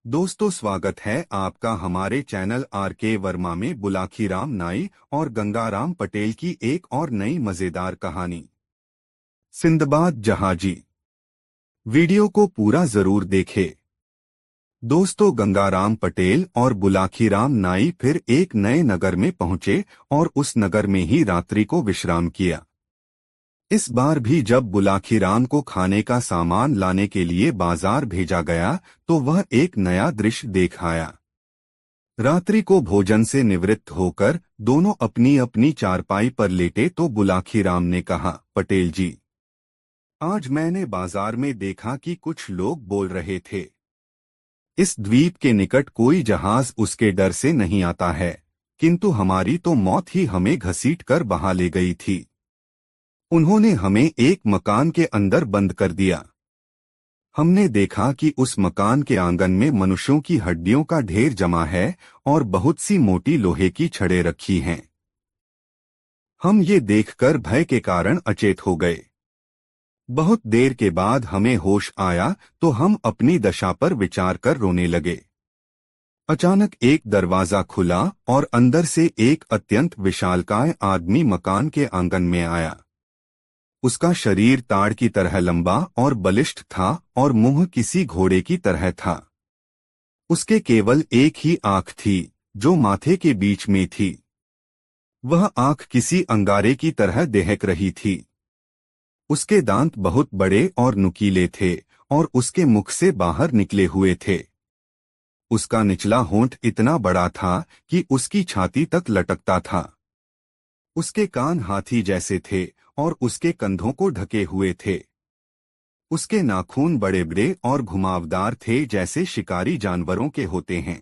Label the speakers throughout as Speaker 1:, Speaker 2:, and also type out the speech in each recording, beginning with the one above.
Speaker 1: दोस्तों, स्वागत है आपका हमारे चैनल आर.के. वर्मा में बुलाखीराम नाई और गंगाराम पटेल की एक और नई मजेदार कहानी, सिंदबाद जहाजी। वीडियो को पूरा जरूर देखें। दोस्तों, गंगाराम पटेल और बुलाखीराम नाई फिर एक नए नगर में पहुंचे और उस नगर में ही रात्रि को विश्राम किया। इस बार भी जब बुलाखीराम को खाने का सामान लाने के लिए बाजार भेजा गया तो वह एक नया दृश्य देख आया। रात्रि को भोजन से निवृत्त होकर दोनों अपनी अपनी चारपाई पर लेटे तो बुलाखीराम ने कहा, पटेल जी, आज मैंने बाजार में देखा कि कुछ लोग बोल रहे थे, इस द्वीप के निकट कोई जहाज उसके डर से नहीं आता है, किंतु हमारी तो मौत ही हमें घसीट कर बहा ले गई थी। उन्होंने हमें एक मकान के अंदर बंद कर दिया। हमने देखा कि उस मकान के आंगन में मनुष्यों की हड्डियों का ढेर जमा है और बहुत सी मोटी लोहे की छड़ें रखी हैं। हम ये देखकर भय के कारण अचेत हो गए। बहुत देर के बाद हमें होश आया तो हम अपनी दशा पर विचार कर रोने लगे। अचानक एक दरवाजा खुला और अंदर से एक अत्यंत विशालकाय आदमी मकान के आंगन में आया। उसका शरीर ताड़ की तरह लंबा और बलिष्ठ था और मुंह किसी घोड़े की तरह था। उसके केवल एक ही आंख थी जो माथे के बीच में थी। वह आंख किसी अंगारे की तरह दहक रही थी। उसके दांत बहुत बड़े और नुकीले थे और उसके मुख से बाहर निकले हुए थे। उसका निचला होंठ इतना बड़ा था कि उसकी छाती तक लटकता था। उसके कान हाथी जैसे थे और उसके कंधों को ढके हुए थे। उसके नाखून बड़े बड़े और घुमावदार थे जैसे शिकारी जानवरों के होते हैं।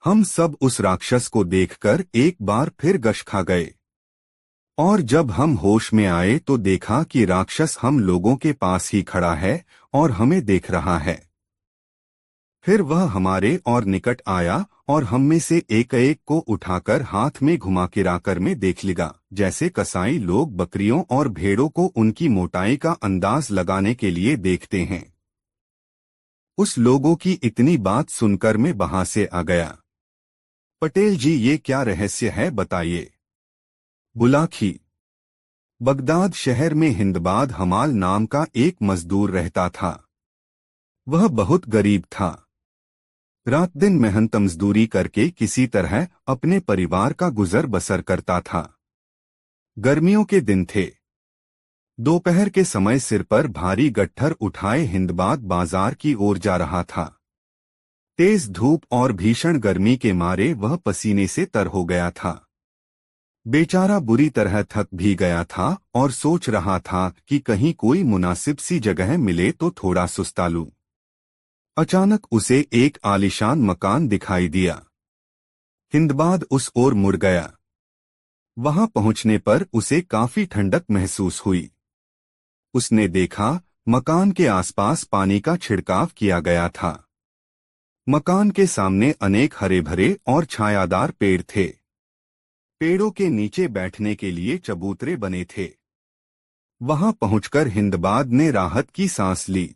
Speaker 1: हम सब उस राक्षस को देखकर एक बार फिर गश खा गए और जब हम होश में आए तो देखा कि राक्षस हम लोगों के पास ही खड़ा है और हमें देख रहा है। फिर वह हमारे और निकट आया और हम में से एक एक को उठाकर हाथ में घुमा किराकर में देख लिया, जैसे कसाई लोग बकरियों और भेड़ों को उनकी मोटाई का अंदाज लगाने के लिए देखते हैं। उस लोगों की इतनी बात सुनकर मैं वहां से आ गया। पटेल जी, ये क्या रहस्य है, बताइए। बुलाखी। बगदाद शहर में हिंदबाद हमाल नाम का एक मजदूर रहता था। वह बहुत गरीब था। रात दिन मेहनत मजदूरी करके किसी तरह अपने परिवार का गुजर बसर करता था। गर्मियों के दिन थे। दोपहर के समय सिर पर भारी गट्ठर उठाए हिंदबाद बाजार की ओर जा रहा था। तेज धूप और भीषण गर्मी के मारे वह पसीने से तर हो गया था। बेचारा बुरी तरह थक भी गया था और सोच रहा था कि कहीं कोई मुनासिब सी जगह मिले तो थोड़ा सुस्ता लूं। अचानक उसे एक आलीशान मकान दिखाई दिया। हिंदबाद उस ओर मुड़ गया। वहां पहुंचने पर उसे काफी ठंडक महसूस हुई। उसने देखा मकान के आसपास पानी का छिड़काव किया गया था। मकान के सामने अनेक हरे भरे और छायादार पेड़ थे। पेड़ों के नीचे बैठने के लिए चबूतरे बने थे। वहां पहुंचकर हिंदबाद ने राहत की सांस ली।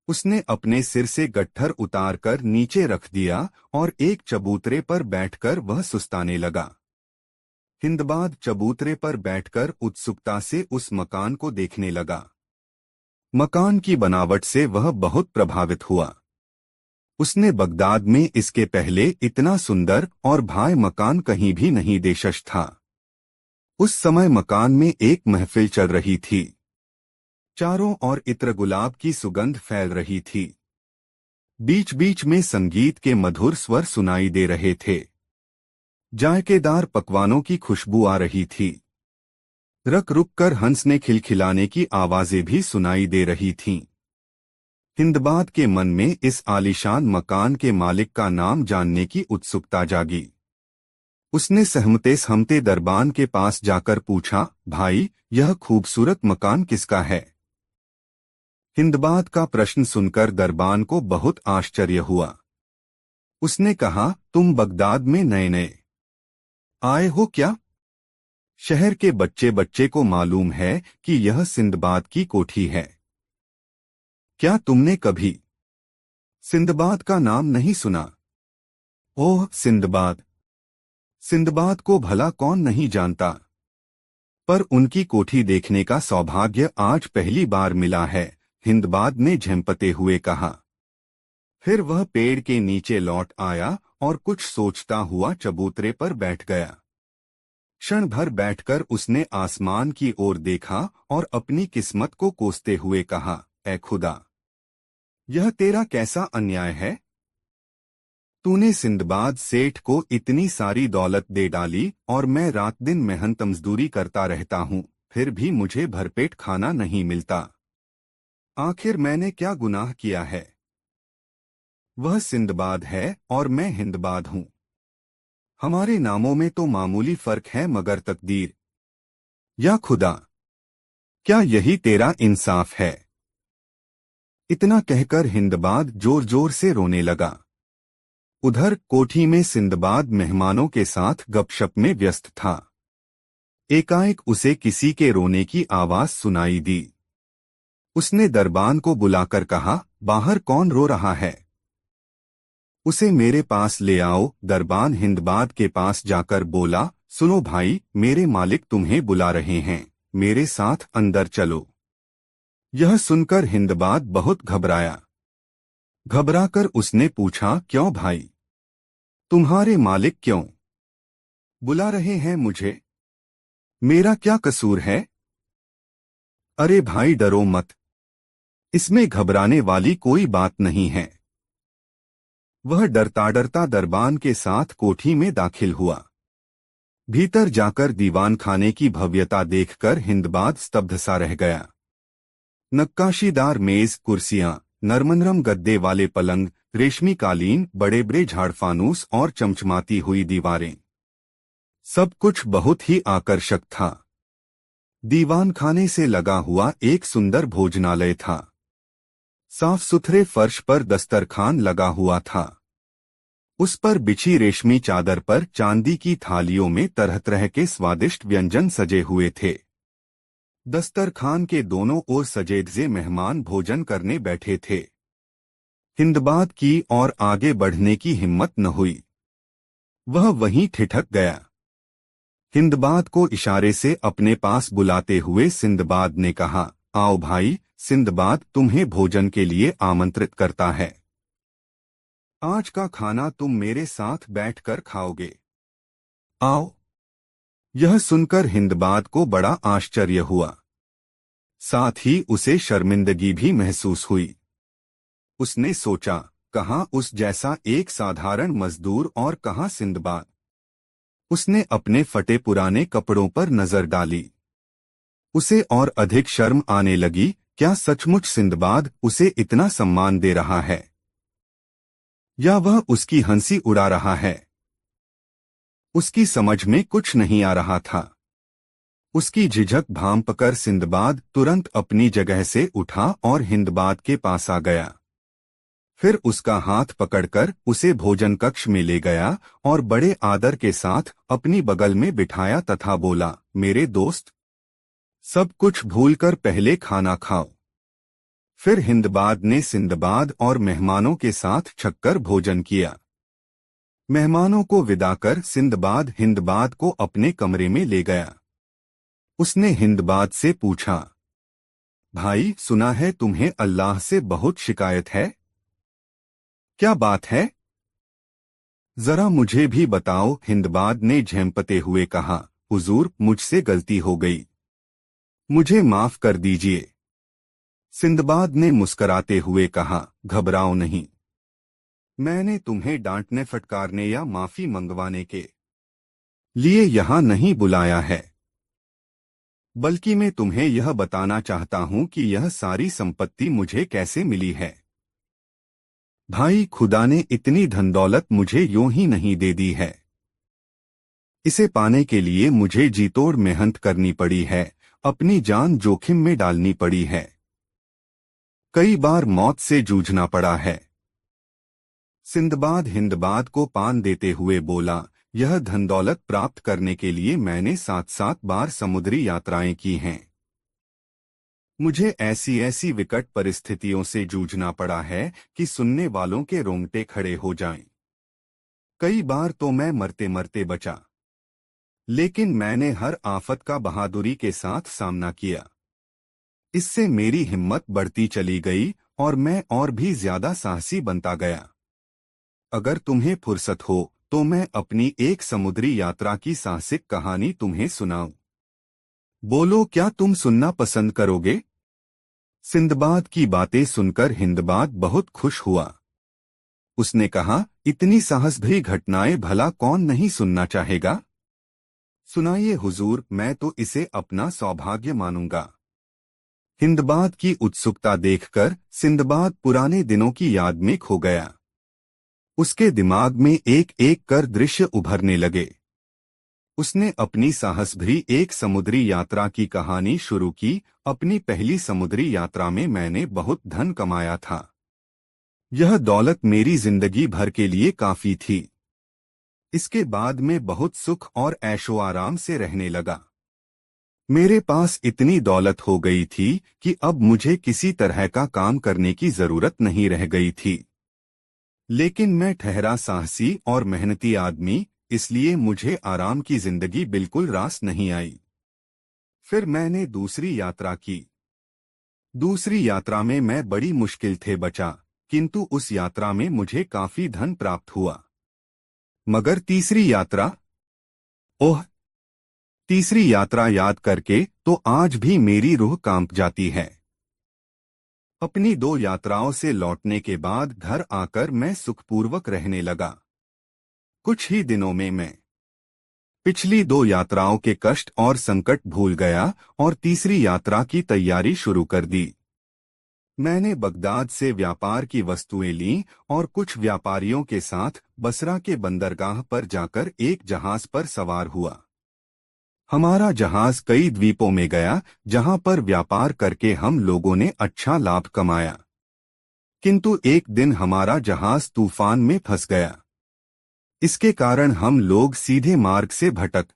Speaker 1: उसने अपने सिर से गट्ठर उतारकर नीचे रख दिया और एक चबूतरे पर बैठकर वह सुस्ताने लगा। हिंदबाद चबूतरे पर बैठकर उत्सुकता से उस मकान को देखने लगा। मकान की बनावट से वह बहुत प्रभावित हुआ। उसने बगदाद में इसके पहले इतना सुंदर और भारी मकान कहीं भी नहीं देखा था। उस समय मकान में एक महफिल चल रही थी। चारों ओर इत्र गुलाब की सुगंध फैल रही थी। बीच बीच में संगीत के मधुर स्वर सुनाई दे रहे थे। जायकेदार पकवानों की खुशबू आ रही थी। रक रुक कर हंसने खिलखिलाने की आवाजें भी सुनाई दे रही थीं। हिंदबाद के मन में इस आलीशान मकान के मालिक का नाम जानने की उत्सुकता जागी। उसने सहमते सहमते दरबान के पास जाकर पूछा, भाई, यह खूबसूरत मकान किसका है? हिंदबाद का प्रश्न सुनकर दरबान को बहुत आश्चर्य हुआ। उसने कहा, तुम बगदाद में नए नए आए हो क्या? शहर के बच्चे बच्चे को मालूम है कि यह सिंदबाद की कोठी है। क्या तुमने कभी सिंदबाद का नाम नहीं सुना। ओह सिंदबाद, सिंदबाद को भला कौन नहीं जानता, पर उनकी कोठी देखने का सौभाग्य आज पहली बार मिला है, हिंदबाद ने झेंपते हुए कहा। फिर वह पेड़ के नीचे लौट आया और कुछ सोचता हुआ चबूतरे पर बैठ गया। क्षण भर बैठकर उसने आसमान की ओर देखा और अपनी किस्मत को कोसते हुए कहा, ऐ खुदा, यह तेरा कैसा अन्याय है। तूने सिंदबाद सेठ को इतनी सारी दौलत दे डाली और मैं रात दिन मेहनत मजदूरी करता रहता हूँ, फिर भी मुझे भरपेट खाना नहीं मिलता। आखिर मैंने क्या गुनाह किया है। वह सिंदबाद है और मैं हिंदबाद हूँ। हमारे नामों में तो मामूली फर्क है, मगर तकदीर, या खुदा, क्या यही तेरा इंसाफ है। इतना कहकर हिंदबाद जोर जोर से रोने लगा। उधर कोठी में सिंदबाद मेहमानों के साथ गपशप में व्यस्त था। एकाएक उसे किसी के रोने की आवाज सुनाई दी। उसने दरबान को बुलाकर कहा, बाहर कौन रो रहा है, उसे मेरे पास ले आओ। दरबान हिंदबाद के पास जाकर बोला, सुनो भाई, मेरे मालिक तुम्हें बुला रहे हैं, मेरे साथ अंदर चलो। यह सुनकर हिंदबाद बहुत घबराया। घबराकर उसने पूछा, क्यों भाई, तुम्हारे मालिक क्यों बुला रहे हैं मुझे, मेरा क्या कसूर है। अरे भाई डरो मत, इसमें घबराने वाली कोई बात नहीं है। वह डरता डरता दरबान के साथ कोठी में दाखिल हुआ। भीतर जाकर दीवान खाने की भव्यता देखकर हिंदबाद स्तब्ध सा रह गया। नक्काशीदार मेज, कुर्सियां, नरमनरम गद्दे वाले पलंग, रेशमी कालीन, बड़े बड़े झाड़फानूस और चमचमाती हुई दीवारें, सब कुछ बहुत ही आकर्षक था। दीवान खाने से लगा हुआ एक सुंदर भोजनालय था। साफ सुथरे फर्श पर दस्तरखान लगा हुआ था। उस पर बिछी रेशमी चादर पर चांदी की थालियों में तरह तरह के स्वादिष्ट व्यंजन सजे हुए थे। दस्तरखान के दोनों ओर सजेधजे मेहमान भोजन करने बैठे थे। हिंदबाद की और आगे बढ़ने की हिम्मत न हुई। वह वहीं ठिठक गया। हिंदबाद को इशारे से अपने पास बुलाते हुए सिंदबाद ने कहा, आओ भाई, सिंदबाद तुम्हें भोजन के लिए आमंत्रित करता है। आज का खाना तुम मेरे साथ बैठकर खाओगे, आओ। यह सुनकर हिंदबाद को बड़ा आश्चर्य हुआ। साथ ही उसे शर्मिंदगी भी महसूस हुई। उसने सोचा, कहाँ उस जैसा एक साधारण मजदूर और कहाँ सिंदबाद। उसने अपने फटे पुराने कपड़ों पर नजर डाली। उसे और अधिक शर्म आने लगी। क्या सचमुच सिंदबाद उसे इतना सम्मान दे रहा है, या वह उसकी हंसी उड़ा रहा है। उसकी समझ में कुछ नहीं आ रहा था। उसकी झिझक भांपकर सिंदबाद तुरंत अपनी जगह से उठा और हिंदबाद के पास आ गया। फिर उसका हाथ पकड़कर उसे भोजन कक्ष में ले गया और बड़े आदर के साथ अपनी बगल में बिठाया तथा बोला, मेरे दोस्त, सब कुछ भूलकर पहले खाना खाओ। फिर हिंदबाद ने सिंदबाद और मेहमानों के साथ छक्कर भोजन किया। मेहमानों को विदा कर सिंदबाद हिंदबाद को अपने कमरे में ले गया। उसने हिंदबाद से पूछा, भाई, सुना है तुम्हें अल्लाह से बहुत शिकायत है, क्या बात है, जरा मुझे भी बताओ। हिंदबाद ने झेंपते हुए कहा, हुजूर, मुझसे गलती हो गई, मुझे माफ कर दीजिए। सिंदबाद ने मुस्कराते हुए कहा, घबराओ नहीं, मैंने तुम्हें डांटने, फटकारने या माफी मंगवाने के लिए यहां नहीं बुलाया है, बल्कि मैं तुम्हें यह बताना चाहता हूं कि यह सारी संपत्ति मुझे कैसे मिली है। भाई, खुदा ने इतनी धन दौलत मुझे यूं ही नहीं दे दी है। इसे पाने के लिए मुझे जीतोड़ मेहनत करनी पड़ी है, अपनी जान जोखिम में डालनी पड़ी है, कई बार मौत से जूझना पड़ा है। सिंदबाद हिंदबाद को पान देते हुए बोला, यह धन दौलत प्राप्त करने के लिए मैंने 7-7 बार समुद्री यात्राएं की हैं। मुझे ऐसी ऐसी विकट परिस्थितियों से जूझना पड़ा है कि सुनने वालों के रोंगटे खड़े हो जाएं। कई बार तो मैं मरते मरते बचा, लेकिन मैंने हर आफत का बहादुरी के साथ सामना किया। इससे मेरी हिम्मत बढ़ती चली गई और मैं और भी ज्यादा साहसी बनता गया। अगर तुम्हें फुर्सत हो तो मैं अपनी एक समुद्री यात्रा की साहसिक कहानी तुम्हें सुनाऊं। बोलो, क्या तुम सुनना पसंद करोगे? सिंदबाद की बातें सुनकर हिंदबाद बहुत खुश हुआ। उसने कहा, इतनी साहस भरी घटनाएं भला कौन नहीं सुनना चाहेगा। सुनाइए हुजूर, मैं तो इसे अपना सौभाग्य मानूंगा। हिंदबाद की उत्सुकता देखकर सिंदबाद पुराने दिनों की याद में खो गया। उसके दिमाग में एक एक कर दृश्य उभरने लगे। उसने अपनी साहस भरी एक समुद्री यात्रा की कहानी शुरू की। अपनी पहली समुद्री यात्रा में मैंने बहुत धन कमाया था। यह दौलत मेरी जिंदगी भर के लिए काफी थी। इसके बाद मैं बहुत सुख और ऐशो आराम से रहने लगा। मेरे पास इतनी दौलत हो गई थी कि अब मुझे किसी तरह का काम करने की जरूरत नहीं रह गई थी। लेकिन मैं ठहरा साहसी और मेहनती आदमी, इसलिए मुझे आराम की जिंदगी बिल्कुल रास नहीं आई। फिर मैंने दूसरी यात्रा की। दूसरी यात्रा में मैं बड़ी मुश्किल से बचा, किंतु उस यात्रा में मुझे काफी धन प्राप्त हुआ। मगर तीसरी यात्रा, ओह, तीसरी यात्रा याद करके तो आज भी मेरी रूह कांप जाती है। अपनी दो यात्राओं से लौटने के बाद घर आकर मैं सुखपूर्वक रहने लगा। कुछ ही दिनों में मैं पिछली दो यात्राओं के कष्ट और संकट भूल गया और तीसरी यात्रा की तैयारी शुरू कर दी। मैंने बगदाद से व्यापार की वस्तुएं लीं और कुछ व्यापारियों के साथ बसरा के बंदरगाह पर जाकर एक जहाज पर सवार हुआ। हमारा जहाज कई द्वीपों में गया, जहां पर व्यापार करके हम लोगों ने अच्छा लाभ कमाया। किंतु एक दिन हमारा जहाज तूफान में फंस गया। इसके कारण हम लोग सीधे मार्ग से भटक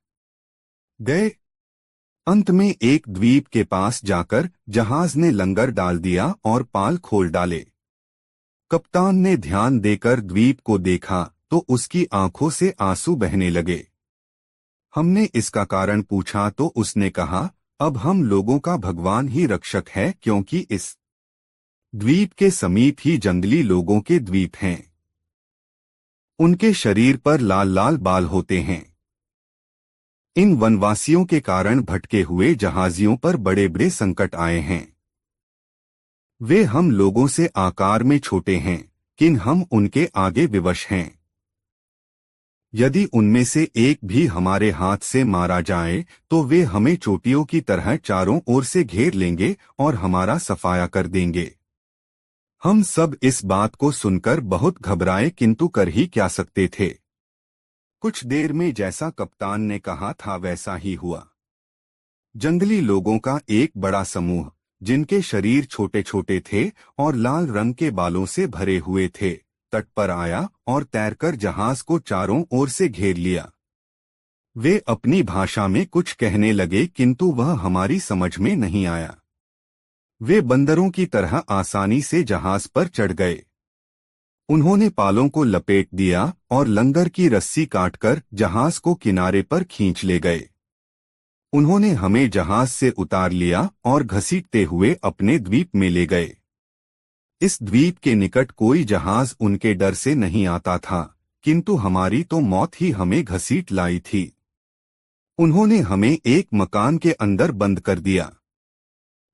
Speaker 1: गए। अंत में एक द्वीप के पास जाकर जहाज ने लंगर डाल दिया और पाल खोल डाले। कप्तान ने ध्यान देकर द्वीप को देखा तो उसकी आंखों से आंसू बहने लगे। हमने इसका कारण पूछा तो उसने कहा, अब हम लोगों का भगवान ही रक्षक है, क्योंकि इस द्वीप के समीप ही जंगली लोगों के द्वीप हैं। उनके शरीर पर लाल लाल बाल होते हैं। इन वनवासियों के कारण भटके हुए जहाजियों पर बड़े बड़े संकट आए हैं। वे हम लोगों से आकार में छोटे हैं, किंतु हम उनके आगे विवश हैं। यदि उनमें से एक भी हमारे हाथ से मारा जाए तो वे हमें चोटियों की तरह चारों ओर से घेर लेंगे और हमारा सफाया कर देंगे। हम सब इस बात को सुनकर बहुत घबराए, किंतु कर ही क्या सकते थे। कुछ देर में जैसा कप्तान ने कहा था वैसा ही हुआ। जंगली लोगों का एक बड़ा समूह, जिनके शरीर छोटे छोटे थे और लाल रंग के बालों से भरे हुए थे, तट पर आया और तैरकर जहाज को चारों ओर से घेर लिया। वे अपनी भाषा में कुछ कहने लगे, किंतु वह हमारी समझ में नहीं आया। वे बंदरों की तरह आसानी से जहाज पर चढ़ गए। उन्होंने पालों को लपेट दिया और लंगर की रस्सी काटकर जहाज को किनारे पर खींच ले गए। उन्होंने हमें जहाज से उतार लिया और घसीटते हुए अपने द्वीप में ले गए। इस द्वीप के निकट कोई जहाज उनके डर से नहीं आता था, किंतु हमारी तो मौत ही हमें घसीट लाई थी। उन्होंने हमें एक मकान के अंदर बंद कर दिया।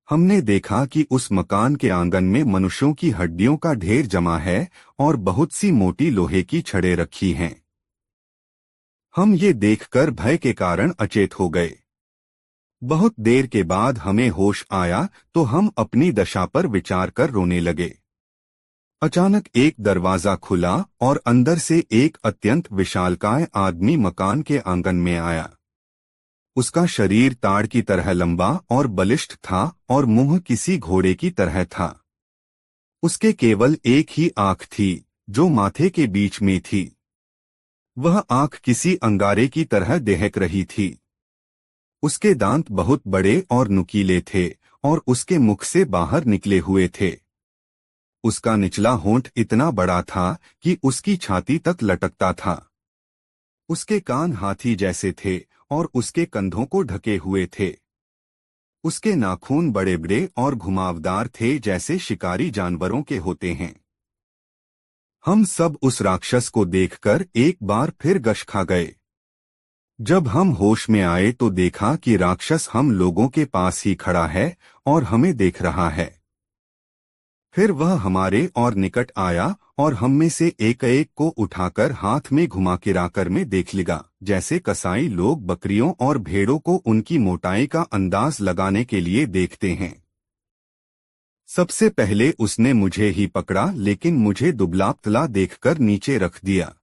Speaker 1: हमने देखा कि उस मकान के आंगन में मनुष्यों की हड्डियों का ढेर जमा है और बहुत सी मोटी लोहे की छड़ें रखी हैं। हम ये देखकर भय के कारण अचेत हो गए। बहुत देर के बाद हमें होश आया तो हम अपनी दशा पर विचार कर रोने लगे। अचानक एक दरवाजा खुला और अंदर से एक अत्यंत विशालकाय आदमी मकान के आंगन में आया। उसका शरीर ताड़ की तरह लंबा और बलिष्ठ था और मुंह किसी घोड़े की तरह था। उसके केवल एक ही आंख थी, जो माथे के बीच में थी। वह आंख किसी अंगारे की तरह दहक रही थी। उसके दांत बहुत बड़े और नुकीले थे और उसके मुख से बाहर निकले हुए थे। उसका निचला होंठ इतना बड़ा था कि उसकी छाती तक लटकता था। उसके कान हाथी जैसे थे और उसके कंधों को ढके हुए थे। उसके नाखून बड़े बड़े और घुमावदार थे, जैसे शिकारी जानवरों के होते हैं। हम सब उस राक्षस को देखकर एक बार फिर गश खा गए। जब हम होश में आए तो देखा कि राक्षस हम लोगों के पास ही खड़ा है और हमें देख रहा है। फिर वह हमारे और निकट आया और हम में से एक एक को उठाकर हाथ में घुमा किराकर में देख लिया, जैसे कसाई लोग बकरियों और भेड़ों को उनकी मोटाई का अंदाज लगाने के लिए देखते हैं। सबसे पहले उसने मुझे ही पकड़ा, लेकिन मुझे दुबला पतला देखकर नीचे रख दिया।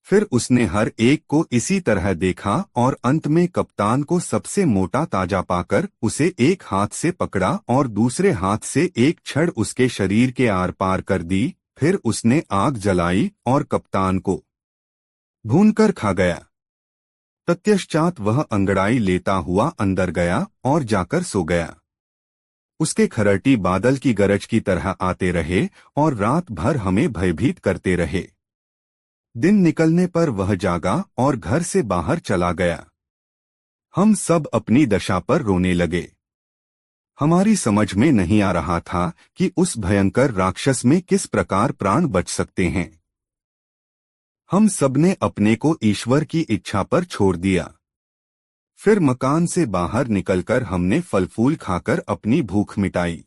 Speaker 1: फिर उसने हर एक को इसी तरह देखा और अंत में कप्तान को सबसे मोटा ताजा पाकर उसे एक हाथ से पकड़ा और दूसरे हाथ से एक छड़ उसके शरीर के आर पार कर दी। फिर उसने आग जलाई और कप्तान को भूनकर खा गया। तत्पश्चात वह अंगड़ाई लेता हुआ अंदर गया और जाकर सो गया। उसके खरटी बादल की गरज की तरह आते रहे और रात भर हमें भयभीत करते रहे। दिन निकलने पर वह जागा और घर से बाहर चला गया। हम सब अपनी दशा पर रोने लगे। हमारी समझ में नहीं आ रहा था कि उस भयंकर राक्षस में किस प्रकार प्राण बच सकते हैं। हम सबने अपने को ईश्वर की इच्छा पर छोड़ दिया। फिर मकान से बाहर निकलकर हमने फल फूल खाकर अपनी भूख मिटाई।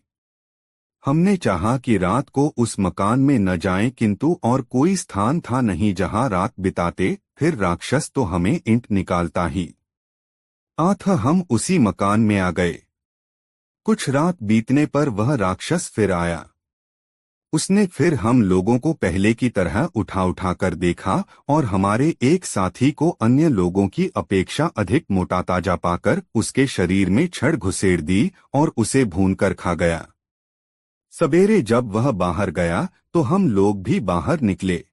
Speaker 1: हमने चाहा कि रात को उस मकान में न जाएं, किंतु और कोई स्थान था नहीं जहां रात बिताते। फिर राक्षस तो हमें ईंट निकालता ही था। हम उसी मकान में आ गए। कुछ रात बीतने पर वह राक्षस फिर आया। उसने फिर हम लोगों को पहले की तरह उठा उठा कर देखा और हमारे एक साथी को अन्य लोगों की अपेक्षा अधिक मोटा ताजा पाकर उसके शरीर में छड़ घुसेड़ दी और उसे भूनकर खा गया। सवेरे जब वह बाहर गया तो हम लोग भी बाहर निकले।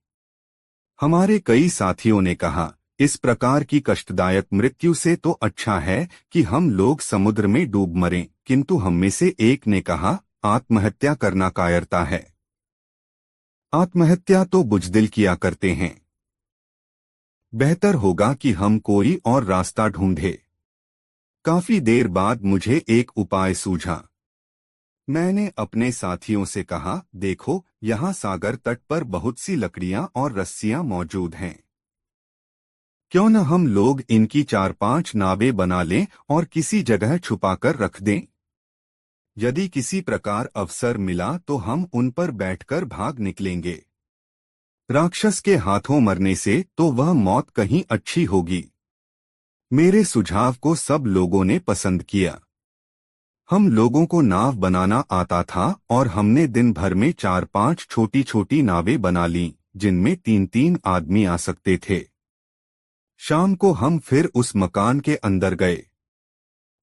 Speaker 1: हमारे कई साथियों ने कहा, इस प्रकार की कष्टदायक मृत्यु से तो अच्छा है कि हम लोग समुद्र में डूब मरें, किंतु हम में से एक ने कहा, आत्महत्या करना कायरता है। आत्महत्या तो बुजदिल किया करते हैं। बेहतर होगा कि हम कोई और रास्ता ढूंढे। काफी देर बाद मुझे एक उपाय सूझा। मैंने अपने साथियों से कहा, देखो, यहाँ सागर तट पर बहुत सी लकड़ियाँ और रस्सियाँ मौजूद हैं। क्यों न हम लोग इनकी 4-5 नावें बना लें और किसी जगह छुपाकर रख दें। यदि किसी प्रकार अवसर मिला तो हम उन पर बैठकर भाग निकलेंगे। राक्षस के हाथों मरने से तो वह मौत कहीं अच्छी होगी। मेरे सुझाव को सब लोगों ने पसंद किया। हम लोगों को नाव बनाना आता था और हमने दिन भर में 4-5 छोटी छोटी नावें बना लीं, जिनमें 3-3 आदमी आ सकते थे। शाम को हम फिर उस मकान के अंदर गए।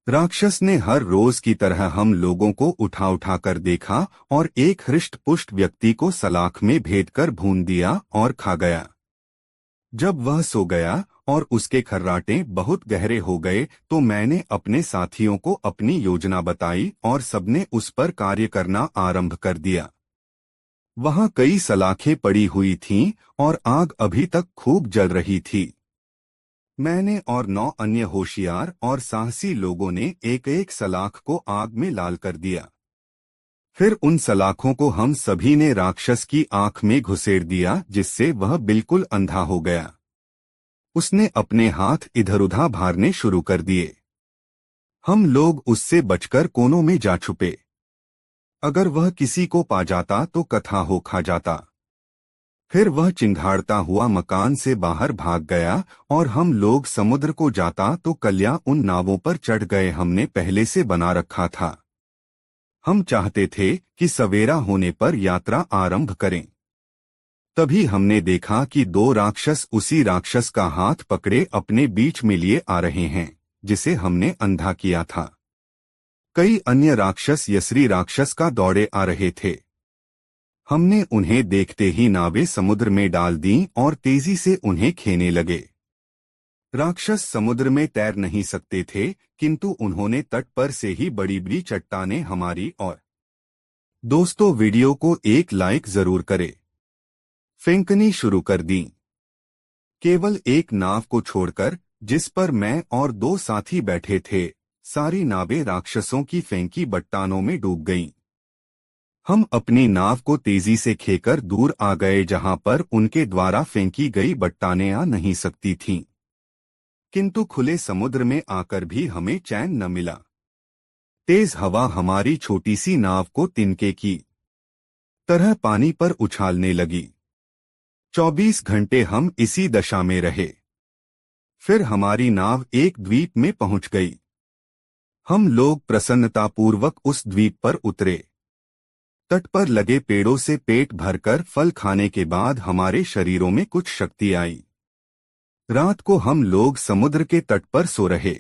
Speaker 1: राक्षस ने हर रोज की तरह हम लोगों को उठा उठा कर देखा और एक हृष्ट पुष्ट व्यक्ति को सलाख में भेदकर भून दिया और खा गया। जब वह सो गया और उसके खर्राटे बहुत गहरे हो गए तो मैंने अपने साथियों को अपनी योजना बताई और सबने उस पर कार्य करना आरंभ कर दिया। वहां कई सलाखें पड़ी हुई थीं और आग अभी तक खूब जल रही थी। मैंने और 9 अन्य होशियार और साहसी लोगों ने एक एक सलाख को आग में लाल कर दिया। फिर उन सलाखों को हम सभी ने राक्षस की आंख में घुसेड़ दिया, जिससे वह बिल्कुल अंधा हो गया। उसने अपने हाथ इधर उधर भारने शुरू कर दिए। हम लोग उससे बचकर कोनों में जा छुपे। अगर वह किसी को पा जाता तो कथा हो खा जाता। फिर वह चिंघाड़ता हुआ मकान से बाहर भाग गया और हम लोग समुद्र को जाता तो कल्या उन नावों पर चढ़ गए हमने पहले से बना रखा था। हम चाहते थे कि सवेरा होने पर यात्रा आरंभ करें। तभी हमने देखा कि 2 राक्षस उसी राक्षस का हाथ पकड़े अपने बीच में लिए आ रहे हैं, जिसे हमने अंधा किया था। कई अन्य राक्षस यसरी राक्षस का दौड़े आ रहे थे। हमने उन्हें देखते ही नावें समुद्र में डाल दी और तेजी से उन्हें खेने लगे। राक्षस समुद्र में तैर नहीं सकते थे, किंतु उन्होंने तट पर से ही बड़ी बड़ी चट्टानें हमारी और। दोस्तों, वीडियो को एक लाइक जरूर करें। फेंकनी शुरू कर दी। केवल एक नाव को छोड़कर, जिस पर मैं और दो साथी बैठे थे, सारी नावें राक्षसों की फेंकी बट्टानों में डूब गईं। हम अपनी नाव को तेजी से खेकर दूर आ गए, जहां पर उनके द्वारा फेंकी गई बट्टानें आ नहीं सकती थीं। किंतु खुले समुद्र में आकर भी हमें चैन न मिला। तेज हवा हमारी छोटी सी नाव को तिनके की तरह पानी पर उछालने लगी। 24 घंटे हम इसी दशा में रहे। फिर हमारी नाव एक द्वीप में पहुंच गई। हम लोग प्रसन्नतापूर्वक उस द्वीप पर उतरे। तट पर लगे पेड़ों से पेट भरकर फल खाने के बाद हमारे शरीरों में कुछ शक्ति आई। रात को हम लोग समुद्र के तट पर सो रहे।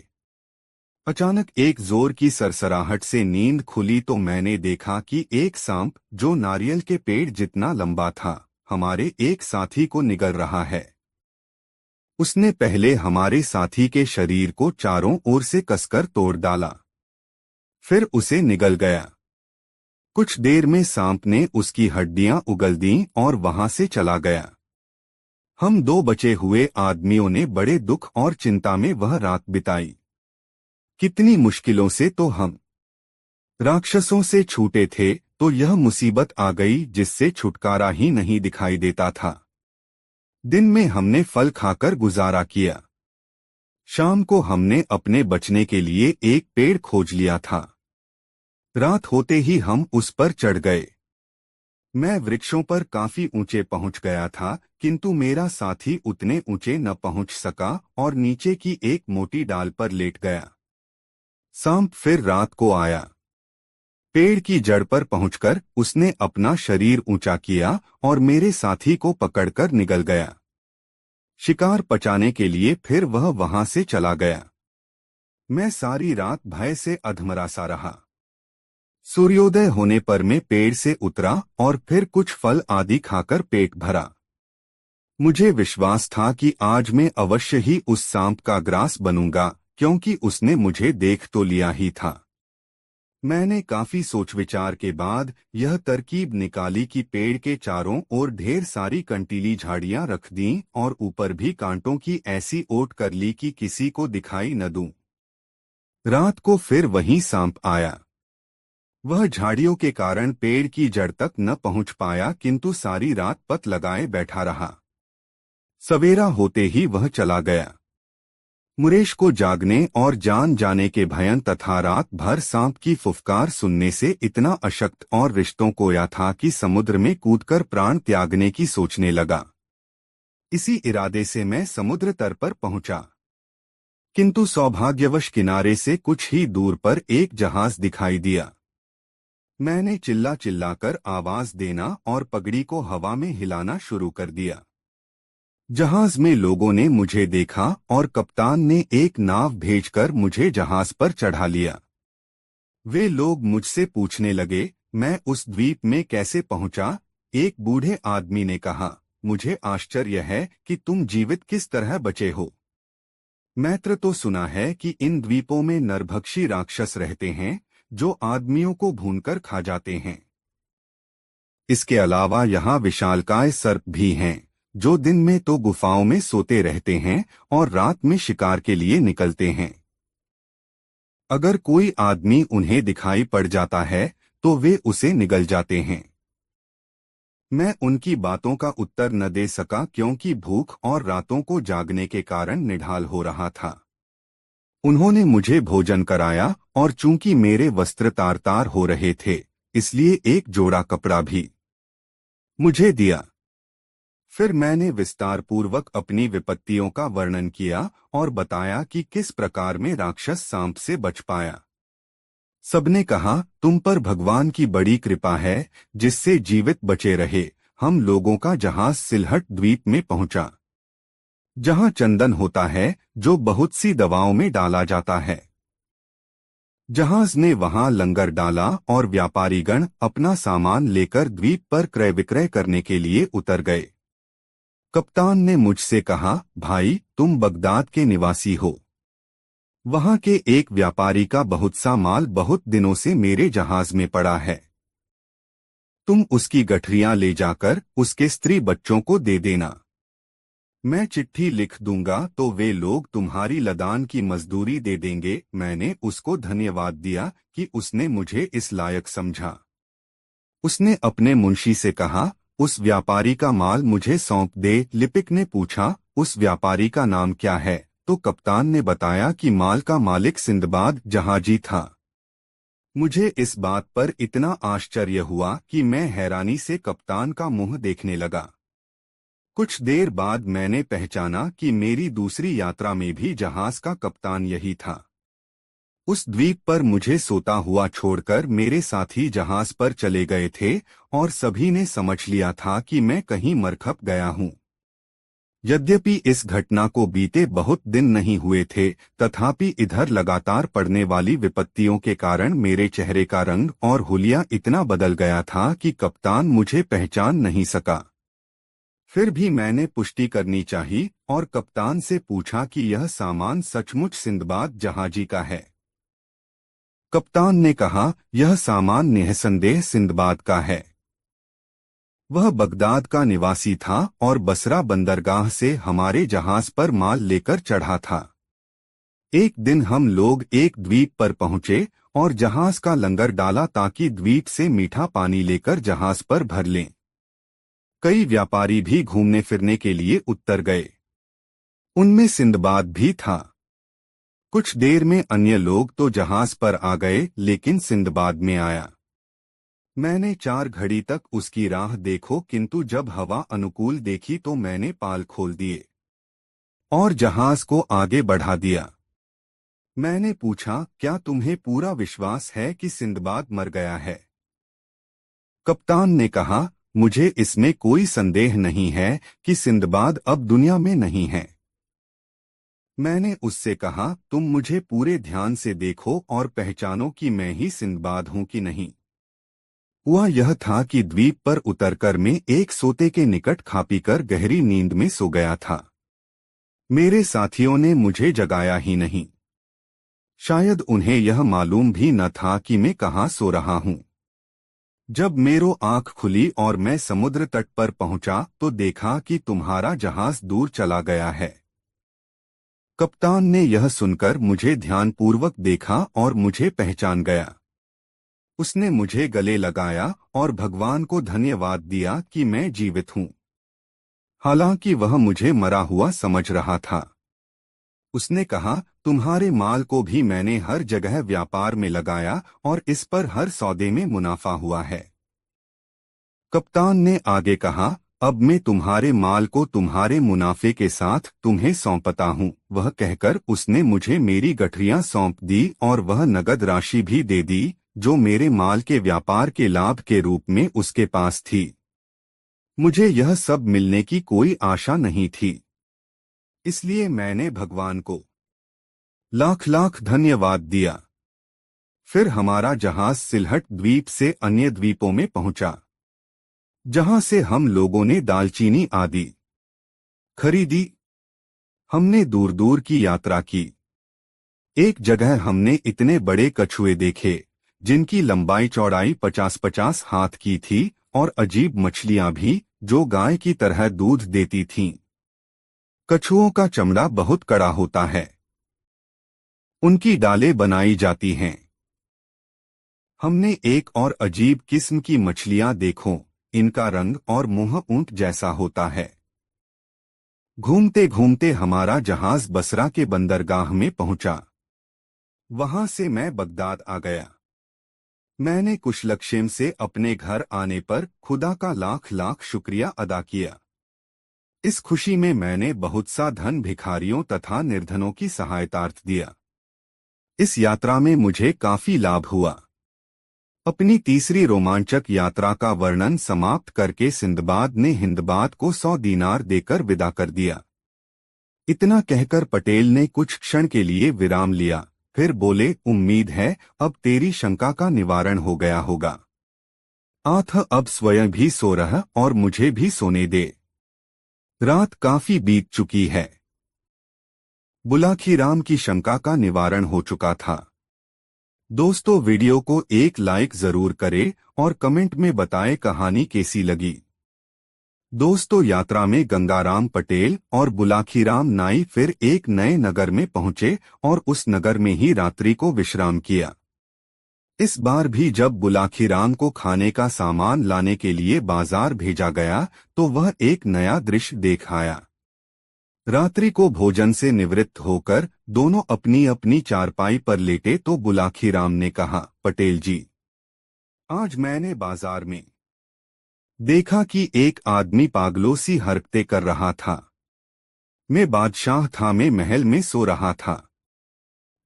Speaker 1: अचानक एक जोर की सरसराहट से नींद खुली तो मैंने देखा कि एक सांप, जो नारियल के पेड़ जितना लंबा था, हमारे एक साथी को निगल रहा है। उसने पहले हमारे साथी के शरीर को चारों ओर से कसकर तोड़ डाला, फिर उसे निगल गया। कुछ देर में सांप ने उसकी हड्डियां उगल दीं और वहां से चला गया। हम दो बचे हुए आदमियों ने बड़े दुख और चिंता में वह रात बिताई। कितनी मुश्किलों से तो हम राक्षसों से छूटे थे, तो यह मुसीबत आ गई जिससे छुटकारा ही नहीं दिखाई देता था। दिन में हमने फल खाकर गुजारा किया। शाम को हमने अपने बचने के लिए एक पेड़ खोज लिया था। रात होते ही हम उस पर चढ़ गए। मैं वृक्षों पर काफी ऊंचे पहुंच गया था, किंतु मेरा साथी उतने ऊंचे न पहुंच सका और नीचे की एक मोटी डाल पर लेट गया। सांप फिर रात को आया। पेड़ की जड़ पर पहुंचकर उसने अपना शरीर ऊंचा किया और मेरे साथी को पकड़कर निगल गया। शिकार पचाने के लिए फिर वह वहां से चला गया। मैं सारी रात भय से अधमरा रहा। सूर्योदय होने पर मैं पेड़ से उतरा और फिर कुछ फल आदि खाकर पेट भरा। मुझे विश्वास था कि आज मैं अवश्य ही उस सांप का ग्रास बनूंगा, क्योंकि उसने मुझे देख तो लिया ही था। मैंने काफी सोच विचार के बाद यह तरकीब निकाली कि पेड़ के चारों ओर ढेर सारी कंटीली झाड़ियां रख दीं और ऊपर भी कांटों की ऐसी ओट कर ली कि किसी को दिखाई न दूं। रात को फिर वही सांप आया। वह झाड़ियों के कारण पेड़ की जड़ तक न पहुंच पाया, किंतु सारी रात पत लगाए बैठा रहा। सवेरा होते ही वह चला गया। मुरेश को जागने और जान जाने के भयन तथा रात भर सांप की फुफकार सुनने से इतना अशक्त और रिश्तों कोया था कि समुद्र में कूदकर प्राण त्यागने की सोचने लगा। इसी इरादे से मैं समुद्र तट पर पहुंचा, किंतु सौभाग्यवश किनारे से कुछ ही दूर पर एक जहाज दिखाई दिया। मैंने चिल्ला चिल्लाकर आवाज देना और पगड़ी को हवा में हिलाना शुरू कर दिया। जहाज में लोगों ने मुझे देखा और कप्तान ने एक नाव भेजकर मुझे जहाज पर चढ़ा लिया। वे लोग मुझसे पूछने लगे, मैं उस द्वीप में कैसे पहुंचा। एक बूढ़े आदमी ने कहा, मुझे आश्चर्य है कि तुम जीवित किस तरह बचे हो। मैत्र तो सुना है कि इन द्वीपों में नरभक्षी राक्षस रहते हैं, जो आदमियों को भूनकर खा जाते हैं। इसके अलावा यहाँ विशालकाय सर्प भी हैं, जो दिन में तो गुफाओं में सोते रहते हैं और रात में शिकार के लिए निकलते हैं। अगर कोई आदमी उन्हें दिखाई पड़ जाता है तो वे उसे निगल जाते हैं। मैं उनकी बातों का उत्तर न दे सका, क्योंकि भूख और रातों को जागने के कारण निढाल हो रहा था। उन्होंने मुझे भोजन कराया और चूंकि मेरे वस्त्र तार तार हो रहे थे, इसलिए एक जोड़ा कपड़ा भी मुझे दिया। फिर मैंने विस्तार पूर्वक अपनी विपत्तियों का वर्णन किया और बताया कि किस प्रकार में राक्षस सांप से बच पाया। सबने कहा, तुम पर भगवान की बड़ी कृपा है, जिससे जीवित बचे रहे। हम लोगों का जहाज सिलहट द्वीप में पहुंचा, जहां चंदन होता है, जो बहुत सी दवाओं में डाला जाता है। जहाज ने वहां लंगर डाला और व्यापारीगण अपना सामान लेकर द्वीप पर क्रय विक्रय करने के लिए उतर गए। कप्तान ने मुझसे कहा, भाई तुम बगदाद के निवासी हो। वहां के एक व्यापारी का बहुत सा माल बहुत दिनों से मेरे जहाज में पड़ा है। तुम उसकी गठरियां ले जाकर उसके स्त्री बच्चों को दे देना। मैं चिट्ठी लिख दूंगा तो वे लोग तुम्हारी लदान की मजदूरी दे देंगे। मैंने उसको धन्यवाद दिया कि उसने मुझे इस लायक समझा। उसने अपने मुंशी से कहा, उस व्यापारी का माल मुझे सौंप दे। लिपिक ने पूछा, उस व्यापारी का नाम क्या है? तो कप्तान ने बताया कि माल का मालिक सिंदबाद जहाजी था। मुझे इस बात पर इतना आश्चर्य हुआ कि मैं हैरानी से कप्तान का मुंह देखने लगा। कुछ देर बाद मैंने पहचाना कि मेरी दूसरी यात्रा में भी जहाज का कप्तान यही था। उस द्वीप पर मुझे सोता हुआ छोड़कर मेरे साथी जहाज पर चले गए थे और सभी ने समझ लिया था कि मैं कहीं मरखप गया हूँ। यद्यपि इस घटना को बीते बहुत दिन नहीं हुए थे, तथापि इधर लगातार पड़ने वाली विपत्तियों के कारण मेरे चेहरे का रंग और हुलिया इतना बदल गया था कि कप्तान मुझे पहचान नहीं सका। फिर भी मैंने पुष्टि करनी चाहिए और कप्तान से पूछा कि यह सामान सचमुच सिंदबाद जहाजी का है। कप्तान ने कहा, यह सामान निःसंदेह सिंदबाद का है। वह बगदाद का निवासी था और बसरा बंदरगाह से हमारे जहाज पर माल लेकर चढ़ा था। एक दिन हम लोग एक द्वीप पर पहुंचे और जहाज का लंगर डाला ताकि द्वीप से मीठा पानी लेकर जहाज पर भर लें। कई व्यापारी भी घूमने फिरने के लिए उतर गए। उनमें सिंदबाद भी था। कुछ देर में अन्य लोग तो जहाज पर आ गए, लेकिन सिंदबाद में आया। मैंने 4 घड़ी तक उसकी राह देखो, किंतु जब हवा अनुकूल देखी तो मैंने पाल खोल दिए और जहाज को आगे बढ़ा दिया। मैंने पूछा, क्या तुम्हें पूरा विश्वास है कि सिंदबाद मर गया है? कप्तान ने कहा, मुझे इसमें कोई संदेह नहीं है कि सिंदबाद अब दुनिया में नहीं है। मैंने उससे कहा, तुम मुझे पूरे ध्यान से देखो और पहचानो कि मैं ही सिंदबाद हूं कि नहीं। हुआ यह था कि द्वीप पर उतरकर मैं एक सोते के निकट खा पीकर गहरी नींद में सो गया था। मेरे साथियों ने मुझे जगाया ही नहीं। शायद उन्हें यह मालूम भी न था कि मैं कहाँ सो रहा हूँ। जब मेरो आंख खुली और मैं समुद्र तट पर पहुंचा तो देखा कि तुम्हारा जहाज दूर चला गया है। कप्तान ने यह सुनकर मुझे ध्यानपूर्वक देखा और मुझे पहचान गया। उसने मुझे गले लगाया और भगवान को धन्यवाद दिया कि मैं जीवित हूँ, हालांकि वह मुझे मरा हुआ समझ रहा था। उसने कहा, तुम्हारे माल को भी मैंने हर जगह व्यापार में लगाया और इस पर हर सौदे में मुनाफा हुआ है। कप्तान ने आगे कहा, अब मैं तुम्हारे माल को तुम्हारे मुनाफे के साथ तुम्हें सौंपता हूँ। वह कहकर उसने मुझे मेरी गठरियां सौंप दी और वह नगद राशि भी दे दी जो मेरे माल के व्यापार के लाभ के रूप में उसके पास थी। मुझे यह सब मिलने की कोई आशा नहीं थी, इसलिए मैंने भगवान को लाख लाख धन्यवाद दिया। फिर हमारा जहाज सिलहट द्वीप से अन्य द्वीपों में पहुंचा, जहां से हम लोगों ने दालचीनी आदि खरीदी। हमने दूर दूर की यात्रा की। एक जगह हमने इतने बड़े कछुए देखे जिनकी लंबाई चौड़ाई 50-50 हाथ की थी और अजीब मछलियां भी जो गाय की तरह दूध देती थीं। कछुओं का चमड़ा बहुत कड़ा होता है। उनकी डालें बनाई जाती हैं। हमने एक और अजीब किस्म की मछलियां देखो, इनका रंग और मुंह ऊंट जैसा होता है। घूमते घूमते हमारा जहाज बसरा के बंदरगाह में पहुंचा। वहां से मैं बगदाद आ गया। मैंने कुशलक्षेम से अपने घर आने पर खुदा का लाख लाख शुक्रिया अदा किया। इस खुशी में मैंने बहुत सा धन भिखारियों तथा निर्धनों की सहायतार्थ दिया। इस यात्रा में मुझे काफी लाभ हुआ। अपनी तीसरी रोमांचक यात्रा का वर्णन समाप्त करके सिंदबाद ने हिंदबाद को 100 दीनार देकर विदा कर दिया। इतना कहकर पटेल ने कुछ क्षण के लिए विराम लिया, फिर बोले, उम्मीद है अब तेरी शंका का निवारण हो गया होगा। आथ अब स्वयं भी सो रहा और मुझे भी सोने दे। रात काफी बीत चुकी है। बुलाखीराम की शंका का निवारण हो चुका था। दोस्तों, वीडियो को एक लाइक जरूर करें और कमेंट में बताएं कहानी कैसी लगी। दोस्तों, यात्रा में गंगाराम पटेल और बुलाखीराम नाई फिर एक नए नगर में पहुंचे और उस नगर में ही रात्रि को विश्राम किया। इस बार भी जब बुलाखीराम को खाने का सामान लाने के लिए बाजार भेजा गया तो वह एक नया दृश्य देख आया। रात्रि को भोजन से निवृत्त होकर दोनों अपनी अपनी चारपाई पर लेटे तो बुलाखीराम ने कहा, पटेल जी, आज मैंने बाजार में देखा कि एक आदमी पागलों सी हरकतें कर रहा था। मैं बादशाह था, मैं महल में सो रहा था।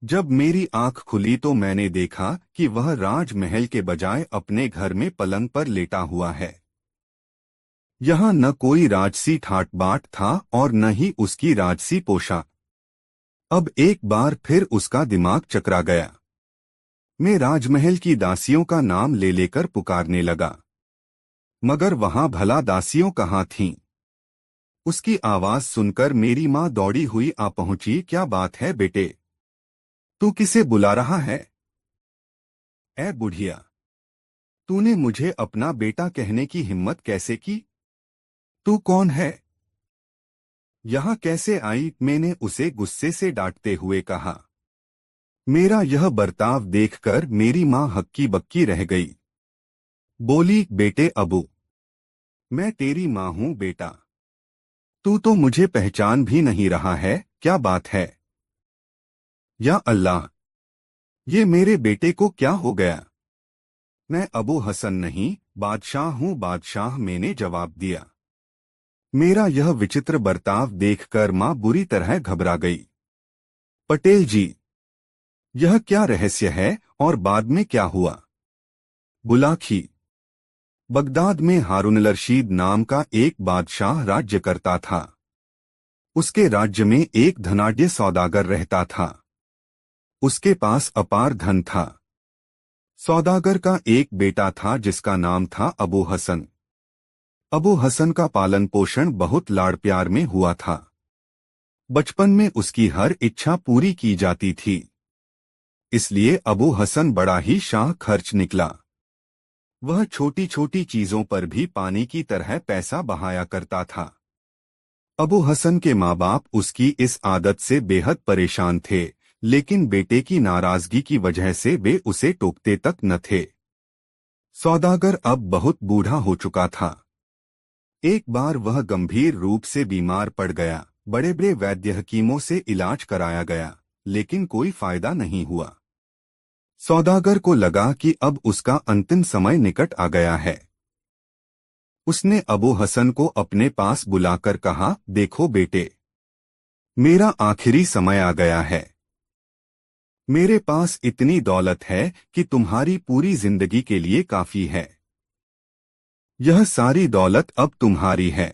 Speaker 1: जब मेरी आंख खुली तो मैंने देखा कि वह राजमहल के बजाय अपने घर में पलंग पर लेटा हुआ है। यहाँ न कोई राजसी ठाट बाट था और न ही उसकी राजसी पोशाक। अब एक बार फिर उसका दिमाग चकरा गया। मैं राजमहल की दासियों का नाम ले लेकर पुकारने लगा, मगर वहां भला दासियों कहाँ थीं? उसकी आवाज सुनकर मेरी माँ दौड़ी हुई आ पहुंची। क्या बात है बेटे, तू किसे बुला रहा है? ए बुढ़िया, तूने मुझे अपना बेटा कहने की हिम्मत कैसे की? तू कौन है? यहाँ कैसे आई? मैंने उसे गुस्से से डांटते हुए कहा। मेरा यह बर्ताव देखकर मेरी माँ हक्की बक्की रह गई। बोली, बेटे अबू, मैं तेरी माँ हूँ बेटा। तू तो मुझे पहचान भी नहीं रहा है, क्या बात है? या अल्लाह, ये मेरे बेटे को क्या हो गया? मैं अबू हसन नहीं, बादशाह हूँ बादशाह, मैंने जवाब दिया। मेरा यह विचित्र बर्ताव देखकर माँ बुरी तरह घबरा गई। पटेल जी, यह क्या रहस्य है और बाद में क्या हुआ? बुलाखी, बगदाद में हारून रशीद नाम का एक बादशाह राज्य करता था। उसके राज्य में एक धनाढ्य सौदागर रहता था। उसके पास अपार धन था। सौदागर का एक बेटा था जिसका नाम था अबू हसन। अबू हसन का पालन पोषण बहुत लाड़ प्यार में हुआ था। बचपन में उसकी हर इच्छा पूरी की जाती थी। इसलिए अबू हसन बड़ा ही शाह खर्च निकला। वह छोटी छोटी चीजों पर भी पानी की तरह पैसा बहाया करता था। अबू हसन के माँ बाप उसकी इस आदत से बेहद परेशान थे, लेकिन बेटे की नाराजगी की वजह से वे उसे टोकते तक न थे। सौदागर अब बहुत बूढ़ा हो चुका था। एक बार वह गंभीर रूप से बीमार पड़ गया। बड़े बड़े वैद्य हकीमों से इलाज कराया गया, लेकिन कोई फायदा नहीं हुआ। सौदागर को लगा कि अब उसका अंतिम समय निकट आ गया है। उसने अबू हसन को अपने पास बुलाकर कहा, देखो बेटे, मेरा आखिरी समय आ गया है। मेरे पास इतनी दौलत है कि तुम्हारी पूरी जिंदगी के लिए काफी है। यह सारी दौलत अब तुम्हारी है,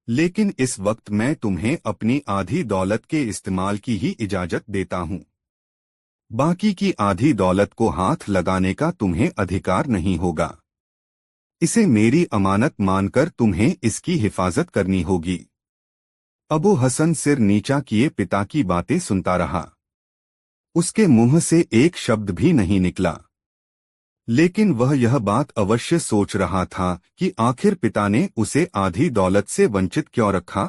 Speaker 1: लेकिन इस वक्त मैं तुम्हें अपनी आधी दौलत के इस्तेमाल की ही इजाजत देता हूं। बाकी की आधी दौलत को हाथ लगाने का तुम्हें अधिकार नहीं होगा। इसे मेरी अमानत मानकर तुम्हें इसकी हिफाजत करनी होगी। अबू हसन सिर नीचा किए पिता की बातें सुनता रहा। उसके मुंह से एक शब्द भी नहीं निकला, लेकिन वह यह बात अवश्य सोच रहा था कि आखिर पिता ने उसे आधी दौलत से वंचित क्यों रखा।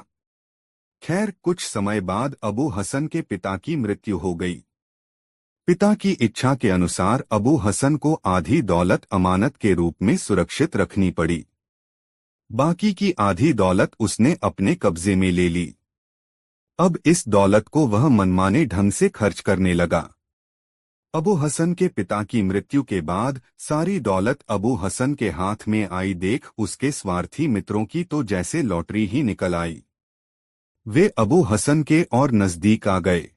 Speaker 1: खैर, कुछ समय बाद अबू हसन के पिता की मृत्यु हो गई। पिता की इच्छा के अनुसार अबू हसन को आधी दौलत अमानत के रूप में सुरक्षित रखनी पड़ी। बाकी की आधी दौलत उसने अपने कब्जे में ले ली। अब इस दौलत को वह मनमाने ढंग से खर्च करने लगा। अबू हसन के पिता की मृत्यु के बाद सारी दौलत अबू हसन के हाथ में आई देख उसके स्वार्थी मित्रों की तो जैसे लॉटरी ही निकल आई। वे अबू हसन के और नजदीक आ गए।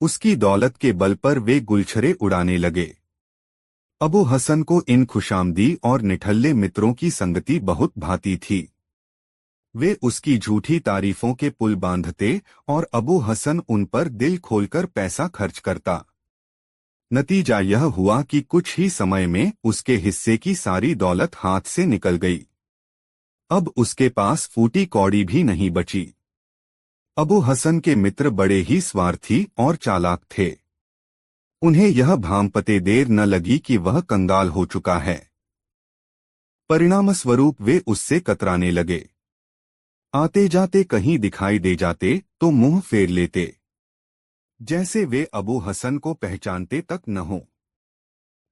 Speaker 1: उसकी दौलत के बल पर वे गुलछरे उड़ाने लगे। अबू हसन को इन खुशामदी और निठल्ले मित्रों की संगति बहुत भाती थी। वे उसकी झूठी तारीफों के पुल बांधते और अबू हसन उन पर दिल खोलकर पैसा खर्च करता। नतीजा यह हुआ कि कुछ ही समय में उसके हिस्से की सारी दौलत हाथ से निकल गई। अब उसके पास फूटी कौड़ी भी नहीं बची। अबू हसन के मित्र बड़े ही स्वार्थी और चालाक थे। उन्हें यह भांपते देर न लगी कि वह कंगाल हो चुका है। परिणामस्वरूप वे उससे कतराने लगे। आते जाते कहीं दिखाई दे जाते तो मुंह फेर लेते, जैसे वे अबू हसन को पहचानते तक न हो।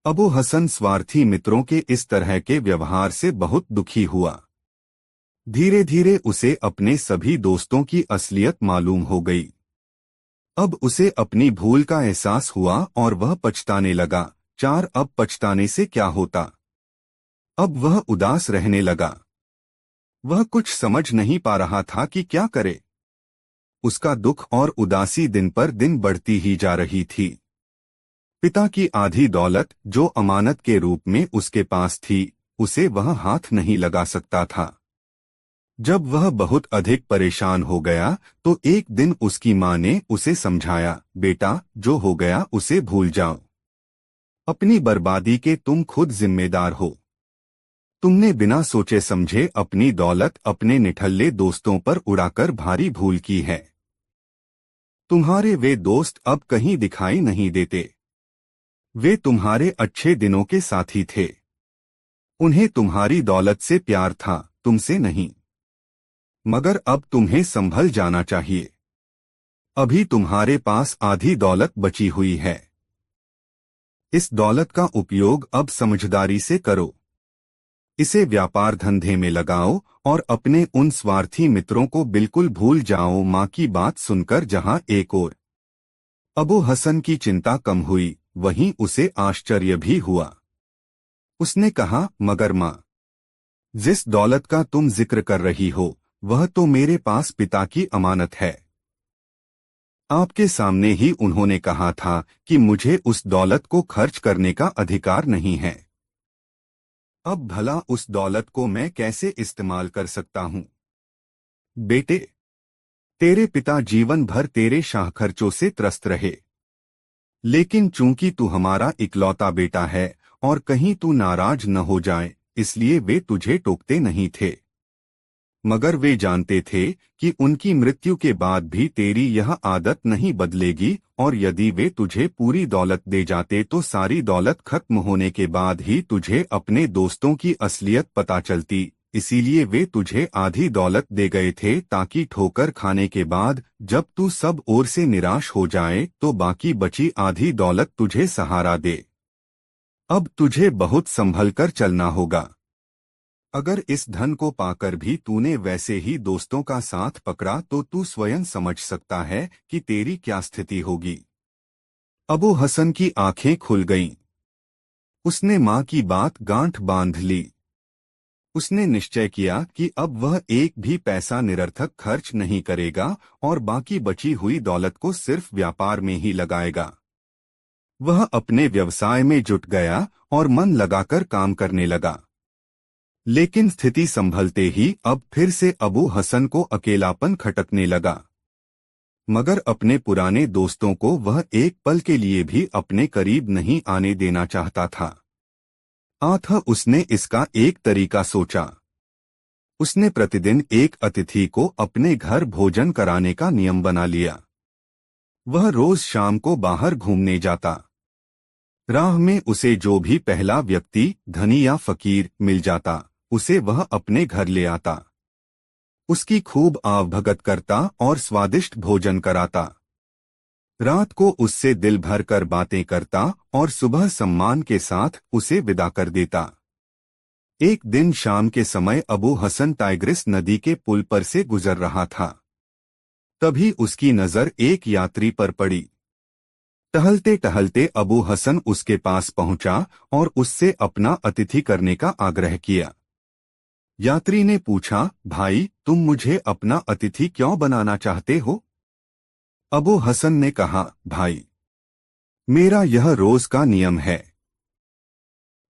Speaker 1: अबू हसन स्वार्थी मित्रों के इस तरह के व्यवहार से बहुत दुखी हुआ। धीरे धीरे उसे अपने सभी दोस्तों की असलियत मालूम हो गई। अब उसे अपनी भूल का एहसास हुआ और वह पछताने लगा। अब पछताने से क्या होता। अब वह उदास रहने लगा। वह कुछ समझ नहीं पा रहा था कि क्या करे। उसका दुख और उदासी दिन पर दिन बढ़ती ही जा रही थी। पिता की आधी दौलत जो अमानत के रूप में उसके पास थी, उसे वह हाथ नहीं लगा सकता था। जब वह बहुत अधिक परेशान हो गया तो एक दिन उसकी माँ ने उसे समझाया, बेटा जो हो गया उसे भूल जाओ। अपनी बर्बादी के तुम खुद जिम्मेदार हो। तुमने बिना सोचे समझे अपनी दौलत अपने निठल्ले दोस्तों पर उड़ाकर भारी भूल की है। तुम्हारे वे दोस्त अब कहीं दिखाई नहीं देते। वे तुम्हारे अच्छे दिनों के साथी थे। उन्हें तुम्हारी दौलत से प्यार था, तुमसे नहीं। मगर अब तुम्हें संभल जाना चाहिए। अभी तुम्हारे पास आधी दौलत बची हुई है। इस दौलत का उपयोग अब समझदारी से करो। इसे व्यापार धंधे में लगाओ और अपने उन स्वार्थी मित्रों को बिल्कुल भूल जाओ। माँ की बात सुनकर जहाँ एक ओर अबू हसन की चिंता कम हुई, वहीं उसे आश्चर्य भी हुआ। उसने कहा, मगर माँ, जिस दौलत का तुम जिक्र कर रही हो वह तो मेरे पास पिता की अमानत है। आपके सामने ही उन्होंने कहा था कि मुझे उस दौलत को खर्च करने का अधिकार नहीं है। अब भला उस दौलत को मैं कैसे इस्तेमाल कर सकता हूँ। बेटे, तेरे पिता जीवन भर तेरे शाह खर्चों से त्रस्त रहे, लेकिन चूंकि तू हमारा इकलौता बेटा है और कहीं तू नाराज न हो जाए, इसलिए वे तुझे टोकते नहीं थे। मगर वे जानते थे कि उनकी मृत्यु के बाद भी तेरी यह आदत नहीं बदलेगी, और यदि वे तुझे पूरी दौलत दे जाते तो सारी दौलत खत्म होने के बाद ही तुझे अपने दोस्तों की असलियत पता चलती। इसीलिए वे तुझे आधी दौलत दे गए थे ताकि ठोकर खाने के बाद जब तू सब ओर से निराश हो जाए तो बाकी बची आधी दौलत तुझे सहारा दे। अब तुझे बहुत संभल कर चलना होगा। अगर इस धन को पाकर भी तूने वैसे ही दोस्तों का साथ पकड़ा तो तू स्वयं समझ सकता है कि तेरी क्या स्थिति होगी। अबू हसन की आंखें खुल गईं। उसने माँ की बात गांठ बांध ली। उसने निश्चय किया कि अब वह एक भी पैसा निरर्थक खर्च नहीं करेगा और बाकी बची हुई दौलत को सिर्फ व्यापार में ही लगाएगा। वह अपने व्यवसाय में जुट गया और मन लगाकर काम करने लगा। लेकिन स्थिति संभलते ही अब फिर से अबू हसन को अकेलापन खटकने लगा। मगर अपने पुराने दोस्तों को वह एक पल के लिए भी अपने करीब नहीं आने देना चाहता था। उसने इसका एक तरीका सोचा। उसने प्रतिदिन एक अतिथि को अपने घर भोजन कराने का नियम बना लिया। वह रोज शाम को बाहर घूमने जाता। राह में उसे जो भी पहला व्यक्ति, धनी या फकीर, मिल जाता उसे वह अपने घर ले आता। उसकी खूब आवभगत करता और स्वादिष्ट भोजन कराता। रात को उससे दिल भर कर बातें करता और सुबह सम्मान के साथ उसे विदा कर देता। एक दिन शाम के समय अबू हसन टाइग्रिस नदी के पुल पर से गुजर रहा था। तभी उसकी नजर एक यात्री पर पड़ी। टहलते टहलते अबू हसन उसके पास पहुंचा और उससे अपना अतिथि करने का आग्रह किया। यात्री ने पूछा, भाई, तुम मुझे अपना अतिथि क्यों बनाना चाहते हो? अबू हसन ने कहा, भाई, मेरा यह रोज का नियम है।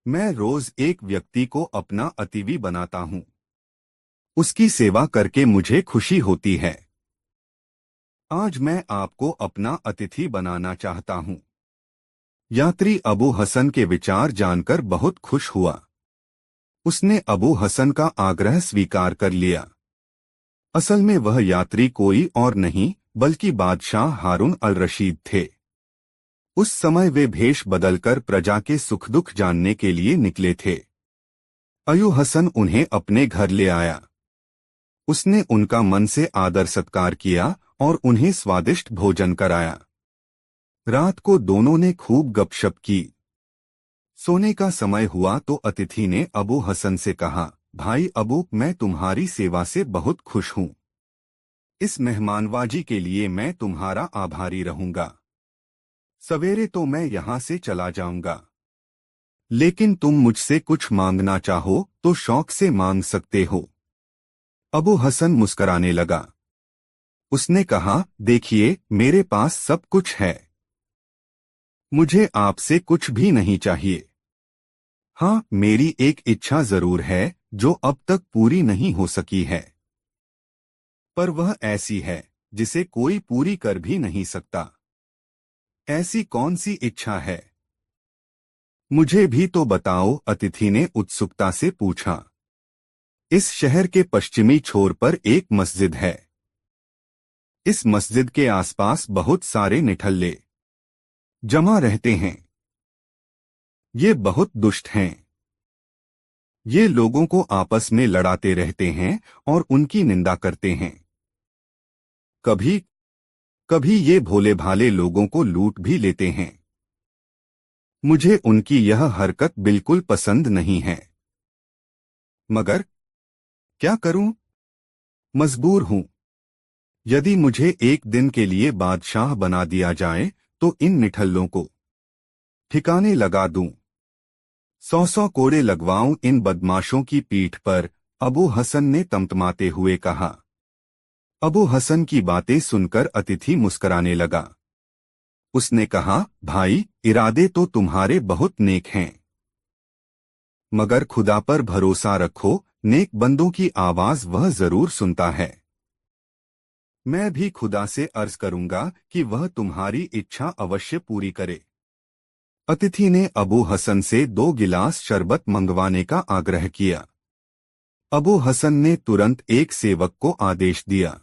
Speaker 1: मैं रोज एक व्यक्ति को अपना अतिथि बनाता हूँ। उसकी सेवा करके मुझे खुशी होती है। आज मैं आपको अपना अतिथि बनाना चाहता हूँ। यात्री अबू हसन के विचार जानकर बहुत खुश हुआ। उसने अबू हसन का आग्रह स्वीकार कर लिया। असल में वह यात्री कोई और नहीं बल्कि बादशाह हारून अल रशीद थे। उस समय वे भेष बदलकर प्रजा के सुख दुख जानने के लिए निकले थे। अयू हसन उन्हें अपने घर ले आया। उसने उनका मन से आदर सत्कार किया और उन्हें स्वादिष्ट भोजन कराया। रात को दोनों ने खूब गपशप की। सोने का समय हुआ तो अतिथि ने अबू हसन से कहा, भाई अबू, मैं तुम्हारी सेवा से बहुत खुश हूँ। इस मेहमानवाजी के लिए मैं तुम्हारा आभारी रहूंगा। सवेरे तो मैं यहाँ से चला जाऊंगा, लेकिन तुम मुझसे कुछ मांगना चाहो तो शौक से मांग सकते हो। अबू हसन मुस्कराने लगा। उसने कहा, देखिए, मेरे पास सब कुछ है। मुझे आपसे कुछ भी नहीं चाहिए। हाँ, मेरी एक इच्छा जरूर है जो अब तक पूरी नहीं हो सकी है, पर वह ऐसी है जिसे कोई पूरी कर भी नहीं सकता। ऐसी कौन सी इच्छा है? मुझे भी तो बताओ, अतिथि ने उत्सुकता से पूछा। इस शहर के पश्चिमी छोर पर एक मस्जिद है। इस मस्जिद के आसपास बहुत सारे निठल्ले जमा रहते हैं। ये बहुत दुष्ट हैं। ये लोगों को आपस में लड़ाते रहते हैं और उनकी निंदा करते हैं। कभी कभी ये भोले भाले लोगों को लूट भी लेते हैं। मुझे उनकी यह हरकत बिल्कुल पसंद नहीं है, मगर क्या करूं? मजबूर हूं। यदि मुझे एक दिन के लिए बादशाह बना दिया जाए तो इन निठल्लों को ठिकाने लगा दूं। 100 कोड़े लगवाऊं इन बदमाशों की पीठ पर, अबू हसन ने तमतमाते हुए कहा। अबू हसन की बातें सुनकर अतिथि मुस्कराने लगा। उसने कहा, भाई, इरादे तो तुम्हारे बहुत नेक हैं, मगर खुदा पर भरोसा रखो, नेक बंदों की आवाज वह जरूर सुनता है। मैं भी खुदा से अर्ज करूंगा कि वह तुम्हारी इच्छा अवश्य पूरी करे। अतिथि ने अबू हसन से 2 गिलास शरबत मंगवाने का आग्रह किया। अबू हसन ने तुरंत एक सेवक को आदेश दिया।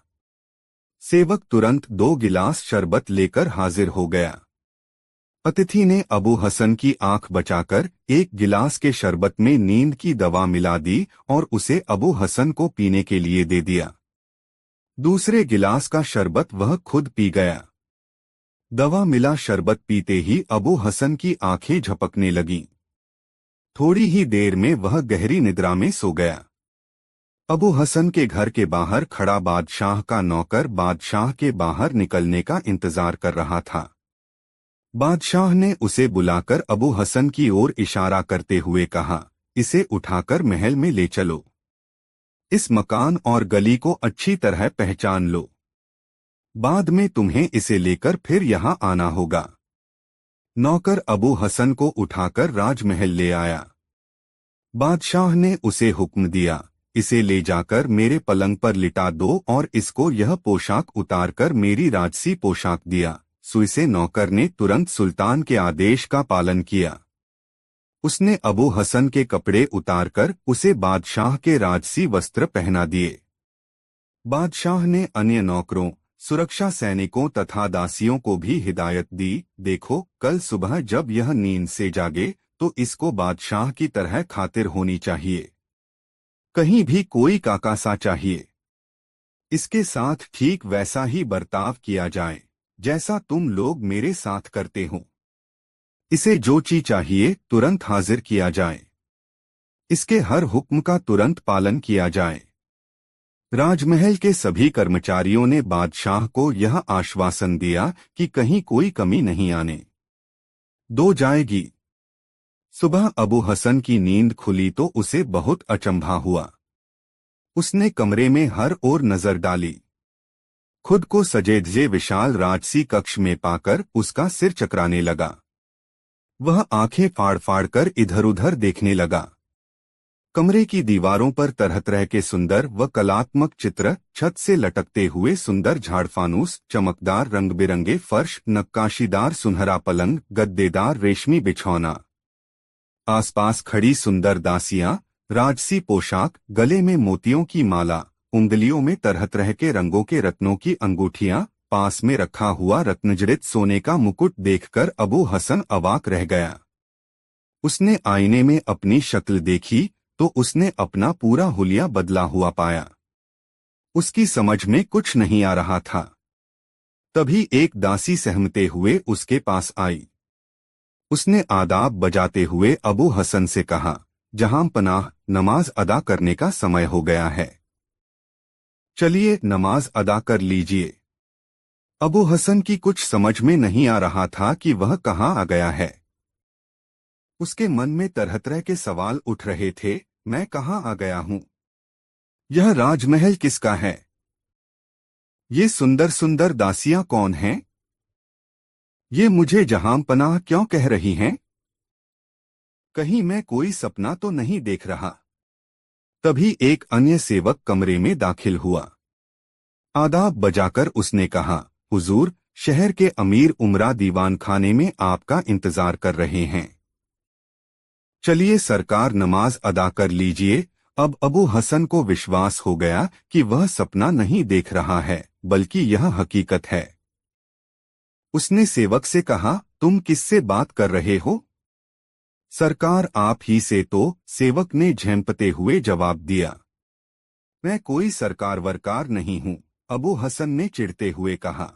Speaker 1: सेवक तुरंत 2 गिलास शरबत लेकर हाजिर हो गया। अतिथि ने अबू हसन की आंख बचाकर एक गिलास के शरबत में नींद की दवा मिला दी और उसे अबू हसन को पीने के लिए दे दिया। दूसरे गिलास का शरबत वह खुद पी गया। दवा मिला शरबत पीते ही अबू हसन की आंखें झपकने लगीं। थोड़ी ही देर में वह गहरी निद्रा में सो गया। अबू हसन के घर के बाहर खड़ा बादशाह का नौकर बादशाह के बाहर निकलने का इंतजार कर रहा था। बादशाह ने उसे बुलाकर अबू हसन की ओर इशारा करते हुए कहा, इसे उठाकर महल में ले चलो। इस मकान और गली को अच्छी तरह पहचान लो। बाद में तुम्हें इसे लेकर फिर यहाँ आना होगा। नौकर अबू हसन को उठाकर राजमहल ले आया। बादशाह ने उसे हुक्म दिया, इसे ले जाकर मेरे पलंग पर लिटा दो और इसको यह पोशाक उतारकर मेरी राजसी पोशाक दिया। सुइसे नौकर ने तुरंत सुल्तान के आदेश का पालन किया। उसने अबू हसन के कपड़े उतारकर उसे बादशाह के राजसी वस्त्र पहना दिए। बादशाह ने अन्य नौकरों, सुरक्षा सैनिकों तथा दासियों को भी हिदायत दी, देखो, कल सुबह जब यह नींद से जागे तो इसको बादशाह की तरह खातिर होनी चाहिए। कहीं भी कोई काकासा चाहिए। इसके साथ ठीक वैसा ही बर्ताव किया जाए जैसा तुम लोग मेरे साथ करते हो। इसे जो चीज चाहिए तुरंत हाजिर किया जाए। इसके हर हुक्म का तुरंत पालन किया जाए। राजमहल के सभी कर्मचारियों ने बादशाह को यह आश्वासन दिया कि कहीं कोई कमी नहीं आने दो जाएगी। सुबह अबू हसन की नींद खुली तो उसे बहुत अचंभा हुआ। उसने कमरे में हर ओर नजर डाली। खुद को सजे धजे विशाल राजसी कक्ष में पाकर उसका सिर चकराने लगा। वह आंखें फाड़ फाड़ कर इधर उधर देखने लगा। कमरे की दीवारों पर तरह तरह के सुंदर व कलात्मक चित्र, छत से लटकते हुए सुंदर झाड़फानूस, चमकदार रंग बिरंगे फर्श, नक्काशीदार सुनहरा पलंग, गद्देदार रेशमी बिछौना। आसपास खड़ी सुंदर दासियां, राजसी पोशाक, गले में मोतियों की माला, उंगलियों में तरह तरह के रंगों के रत्नों की अंगूठियां, पास में रखा हुआ रत्नजड़ित सोने का मुकुट देखकर अबू हसन अवाक रह गया। उसने आईने में अपनी शक्ल देखी तो उसने अपना पूरा हुलिया बदला हुआ पाया। उसकी समझ में कुछ नहीं आ रहा था। तभी एक दासी सहमते हुए उसके पास आई। उसने आदाब बजाते हुए अबू हसन से कहा, जहां पनाह, नमाज अदा करने का समय हो गया है। चलिए नमाज अदा कर लीजिए। अबू हसन की कुछ समझ में नहीं आ रहा था कि वह कहाँ आ गया है। उसके मन में तरह तरह के सवाल उठ रहे थे। मैं कहाँ आ गया हूँ? यह राजमहल किसका है? ये सुंदर सुंदर दासियां कौन हैं? ये मुझे जहां पनाह क्यों कह रही हैं? कहीं मैं कोई सपना तो नहीं देख रहा। तभी एक अन्य सेवक कमरे में दाखिल हुआ। आदाब बजाकर उसने कहा, हुजूर, शहर के अमीर उमरा दीवान खाने में आपका इंतजार कर रहे हैं। चलिए सरकार, नमाज अदा कर लीजिए। अब अबू हसन को विश्वास हो गया कि वह सपना नहीं देख रहा है, बल्कि यह हकीकत है। उसने सेवक से कहा, तुम किससे बात कर रहे हो? सरकार, आप ही से तो, सेवक ने झेंपते हुए जवाब दिया। मैं कोई सरकार वरकार नहीं हूँ, अबू हसन ने चिढ़ते हुए कहा।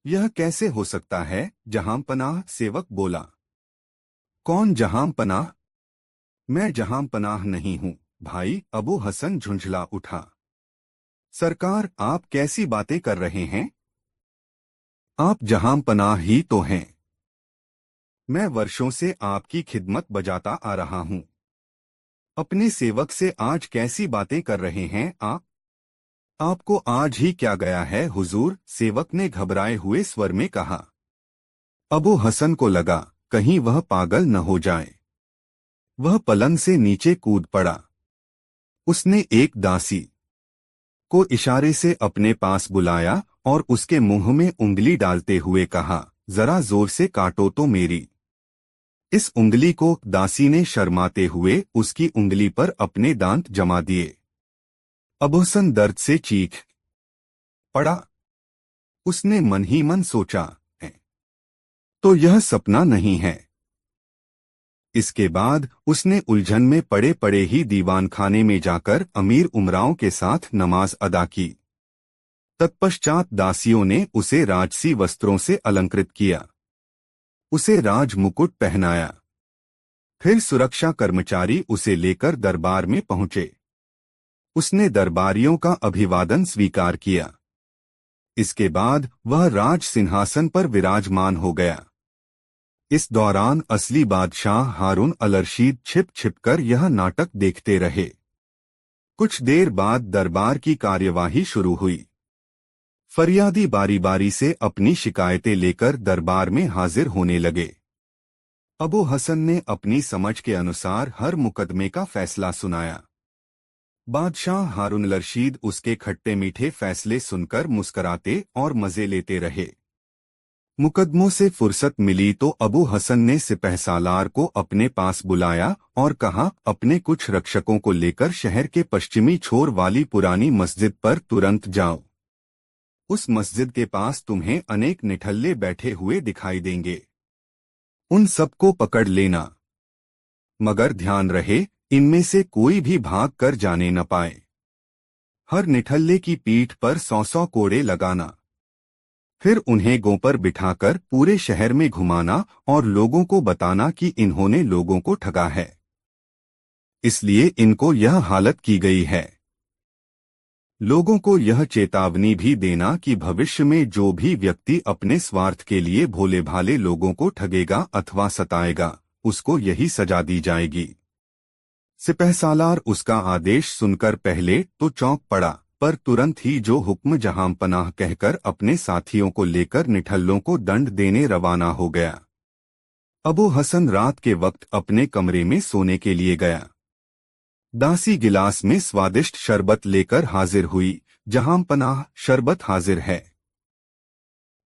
Speaker 1: यह कैसे हो सकता है जहां पनाह? सेवक बोला। कौन जहां पनाह? मैं जहां पनाह नहीं हूँ भाई, अबू हसन झुंझला उठा। सरकार, आप कैसी बातें कर रहे हैं? आप जहां पनाह ही तो हैं। मैं वर्षों से आपकी खिदमत बजाता आ रहा हूँ। अपने सेवक से आज कैसी बातें कर रहे हैं आप? आपको आज ही क्या गया है हुजूर? सेवक ने घबराए हुए स्वर में कहा। अबू हसन को लगा कहीं वह पागल न हो जाए। वह पलंग से नीचे कूद पड़ा। उसने एक दासी को इशारे से अपने पास बुलाया और उसके मुंह में उंगली डालते हुए कहा, जरा जोर से काटो तो मेरी इस उंगली को। दासी ने शर्माते हुए उसकी उंगली पर अपने दांत जमा दिए। अबू हसन दर्द से चीख पड़ा। उसने मन ही मन सोचा, है तो यह सपना नहीं है। इसके बाद उसने उलझन में पड़े पड़े ही दीवान खाने में जाकर अमीर उमराओं के साथ नमाज अदा की। तत्पश्चात दासियों ने उसे राजसी वस्त्रों से अलंकृत किया, उसे राज मुकुट पहनाया। फिर सुरक्षा कर्मचारी उसे लेकर दरबार में पहुंचे। उसने दरबारियों का अभिवादन स्वीकार किया। इसके बाद वह राज सिंहासन पर विराजमान हो गया। इस दौरान असली बादशाह हारून अल रशीद छिप छिपकर यह नाटक देखते रहे। कुछ देर बाद दरबार की कार्यवाही शुरू हुई। फरियादी बारी बारी से अपनी शिकायतें लेकर दरबार में हाजिर होने लगे। अबू हसन ने अपनी समझ के अनुसार हर मुकदमे का फैसला सुनाया। बादशाह हारून अल रशीद उसके खट्टे मीठे फैसले सुनकर मुस्कराते और मजे लेते रहे। मुकदमों से फुर्सत मिली तो अबू हसन ने सिपहसालार को अपने पास बुलाया और कहा, अपने कुछ रक्षकों को लेकर शहर के पश्चिमी छोर वाली पुरानी मस्जिद पर तुरंत जाओ। उस मस्जिद के पास तुम्हें अनेक निठल्ले बैठे हुए दिखाई देंगे। उन सबको पकड़ लेना, मगर ध्यान रहे इनमें से कोई भी भाग कर जाने न पाए। हर निठल्ले की पीठ पर 100 कोड़े लगाना। फिर उन्हें गों पर बिठाकर पूरे शहर में घुमाना और लोगों को बताना कि इन्होंने लोगों को ठगा है, इसलिए इनको यह हालत की गई है। लोगों को यह चेतावनी भी देना कि भविष्य में जो भी व्यक्ति अपने स्वार्थ के लिए भोले भाले लोगों को ठगेगा अथवा सताएगा, उसको यही सजा दी जाएगी। सिपहसालार उसका आदेश सुनकर पहले तो चौंक पड़ा, पर तुरंत ही जो हुक्म जहां पनाह कहकर अपने साथियों को लेकर निठल्लों को दंड देने रवाना हो गया। अबू हसन रात के वक्त अपने कमरे में सोने के लिए गया। दासी गिलास में स्वादिष्ट शरबत लेकर हाजिर हुई। जहां पनाह, शरबत हाजिर है।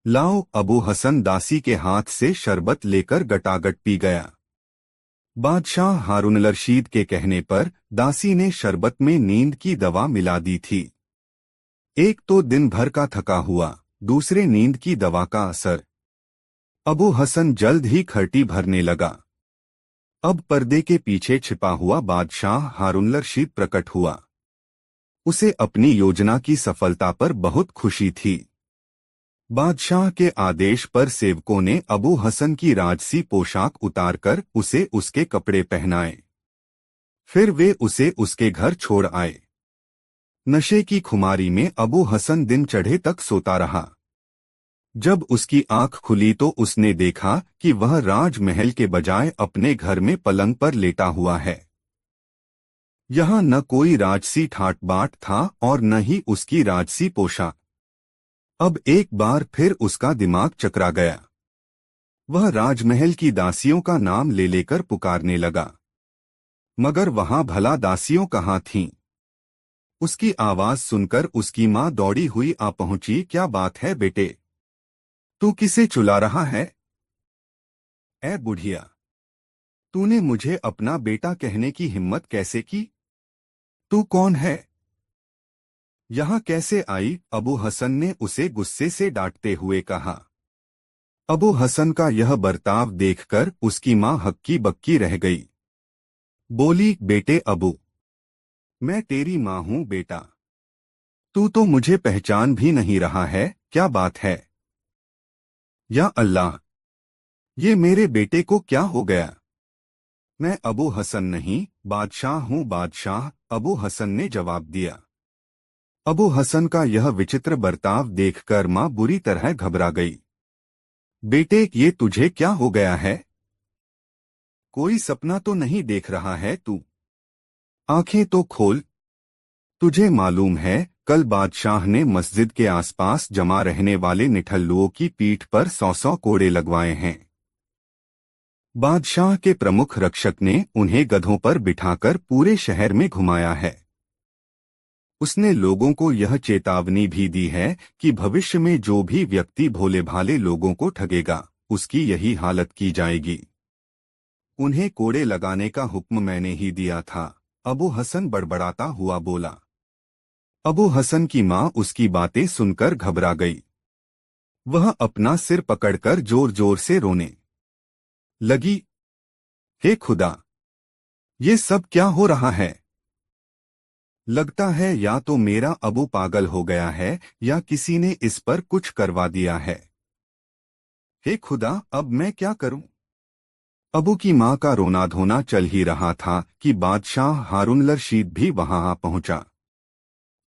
Speaker 1: लाओ। अबू हसन दासी के हाथ से शरबत लेकर गटागट पी गया। बादशाह हारून रशीद के कहने पर दासी ने शरबत में नींद की दवा मिला दी थी। एक तो दिन भर का थका हुआ, दूसरे नींद की दवा का असर। अबू हसन जल्द ही खर्टी भरने लगा। अब पर्दे के पीछे छिपा हुआ बादशाह हारून रशीद प्रकट हुआ। उसे अपनी योजना की सफलता पर बहुत खुशी थी। बादशाह के आदेश पर सेवकों ने अबू हसन की राजसी पोशाक उतारकर उसे उसके कपड़े पहनाए। फिर वे उसे उसके घर छोड़ आए। नशे की खुमारी में अबू हसन दिन चढ़े तक सोता रहा। जब उसकी आंख खुली तो उसने देखा कि वह राजमहल के बजाय अपने घर में पलंग पर लेटा हुआ है। यहाँ न कोई राजसी ठाट बाट था और न ही उसकी राजसी पोशाक। अब एक बार फिर उसका दिमाग चकरा गया। वह राजमहल की दासियों का नाम ले लेकर पुकारने लगा, मगर वहां भला दासियों कहाँ थीं? उसकी आवाज सुनकर उसकी माँ दौड़ी हुई आ पहुंची। क्या बात है बेटे, तू किसे चुला रहा है? ए बुढ़िया, तूने मुझे अपना बेटा कहने की हिम्मत कैसे की? तू कौन है? यहाँ कैसे आई? अबू हसन ने उसे गुस्से से डांटते हुए कहा। अबू हसन का यह बर्ताव देखकर उसकी माँ हक्की बक्की रह गई। बोली, बेटे अबू, मैं तेरी माँ हूँ बेटा। तू तो मुझे पहचान भी नहीं रहा है, क्या बात है? या अल्लाह, ये मेरे बेटे को क्या हो गया? मैं अबू हसन नहीं, बादशाह हूँ बादशाह, अबू हसन ने जवाब दिया। अबू हसन का यह विचित्र बर्ताव देखकर माँ बुरी तरह घबरा गई। बेटे, ये तुझे क्या हो गया है? कोई सपना तो नहीं देख रहा है तू? आंखें तो खोल। तुझे मालूम है कल बादशाह ने मस्जिद के आसपास जमा रहने वाले निठल्लुओं की पीठ पर 100 कोड़े लगवाए हैं। बादशाह के प्रमुख रक्षक ने उन्हें गधों पर बिठाकर पूरे शहर में घुमाया है। उसने लोगों को यह चेतावनी भी दी है कि भविष्य में जो भी व्यक्ति भोले भाले लोगों को ठगेगा, उसकी यही हालत की जाएगी। उन्हें कोड़े लगाने का हुक्म मैंने ही दिया था, अबू हसन बड़बड़ाता हुआ बोला। अबू हसन की माँ उसकी बातें सुनकर घबरा गई। वह अपना सिर पकड़कर जोर जोर से रोने लगी। हे खुदा, ये सब क्या हो रहा है? लगता है या तो मेरा अबू पागल हो गया है या किसी ने इस पर कुछ करवा दिया है। हे खुदा, अब मैं क्या करूं? अबू की माँ का रोना धोना चल ही रहा था कि बादशाह हारून रशीद भी वहां आ पहुंचा।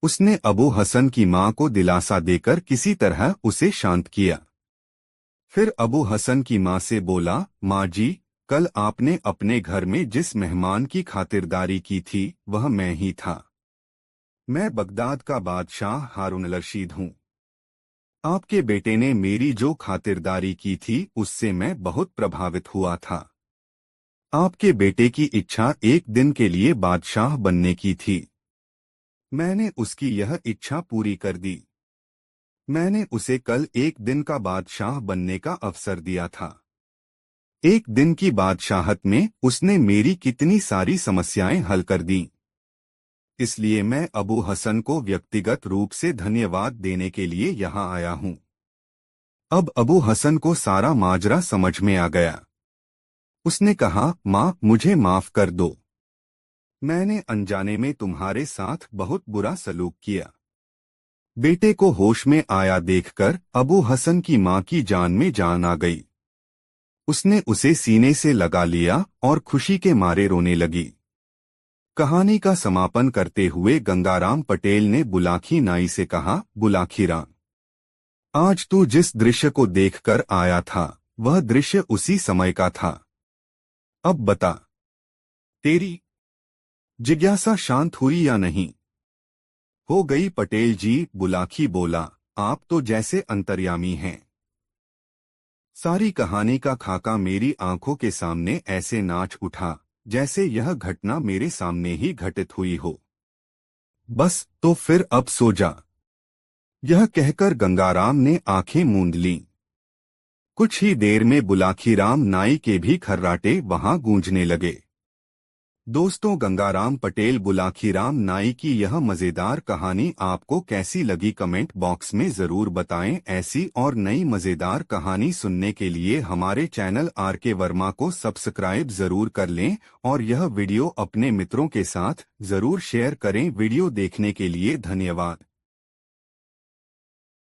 Speaker 1: उसने अबू हसन की माँ को दिलासा देकर किसी तरह उसे शांत किया। फिर अबू हसन की माँ से बोला, माँ जी, कल आपने अपने घर में जिस मेहमान की खातिरदारी की थी वह मैं ही था। मैं बगदाद का बादशाह हारून रशीद हूँ। आपके बेटे ने मेरी जो खातिरदारी की थी उससे मैं बहुत प्रभावित हुआ था। आपके बेटे की इच्छा एक दिन के लिए बादशाह बनने की थी। मैंने उसकी यह इच्छा पूरी कर दी। मैंने उसे कल एक दिन का बादशाह बनने का अवसर दिया था। एक दिन की बादशाहत में उसने मेरी कितनी सारी समस्याएं हल कर दीं। इसलिए मैं अबू हसन को व्यक्तिगत रूप से धन्यवाद देने के लिए यहाँ आया हूँ। अब अबू हसन को सारा माजरा समझ में आ गया। उसने कहा, माँ, मुझे माफ कर दो। मैंने अनजाने में तुम्हारे साथ बहुत बुरा सलूक किया। बेटे को होश में आया देखकर अबू हसन की माँ की जान में जान आ गई। उसने उसे सीने से लगा लिया और खुशी के मारे रोने लगी। कहानी का समापन करते हुए गंगाराम पटेल ने बुलाकी नाई से कहा, बुलाकी राम, आज तू जिस दृश्य को देखकर आया था वह दृश्य उसी समय का था। अब बता, तेरी जिज्ञासा शांत हुई या नहीं? हो गई पटेल जी, बुलाकी बोला, आप तो जैसे अंतर्यामी हैं। सारी कहानी का खाका मेरी आंखों के सामने ऐसे नाच उठा जैसे यह घटना मेरे सामने ही घटित हुई हो। बस तो फिर अब सो जा। यह कहकर गंगाराम ने आंखें मूंद लीं। कुछ ही देर में बुलाखीराम नाई के भी खर्राटे वहां गूंजने लगे। दोस्तों, गंगाराम पटेल बुलाखीराम नाई की यह मजेदार कहानी आपको कैसी लगी कमेंट बॉक्स में जरूर बताएं। ऐसी और नई मजेदार कहानी सुनने के लिए हमारे चैनल आर.के. वर्मा को सब्सक्राइब जरूर कर लें और यह वीडियो अपने मित्रों के साथ जरूर शेयर करें। वीडियो देखने के लिए धन्यवाद।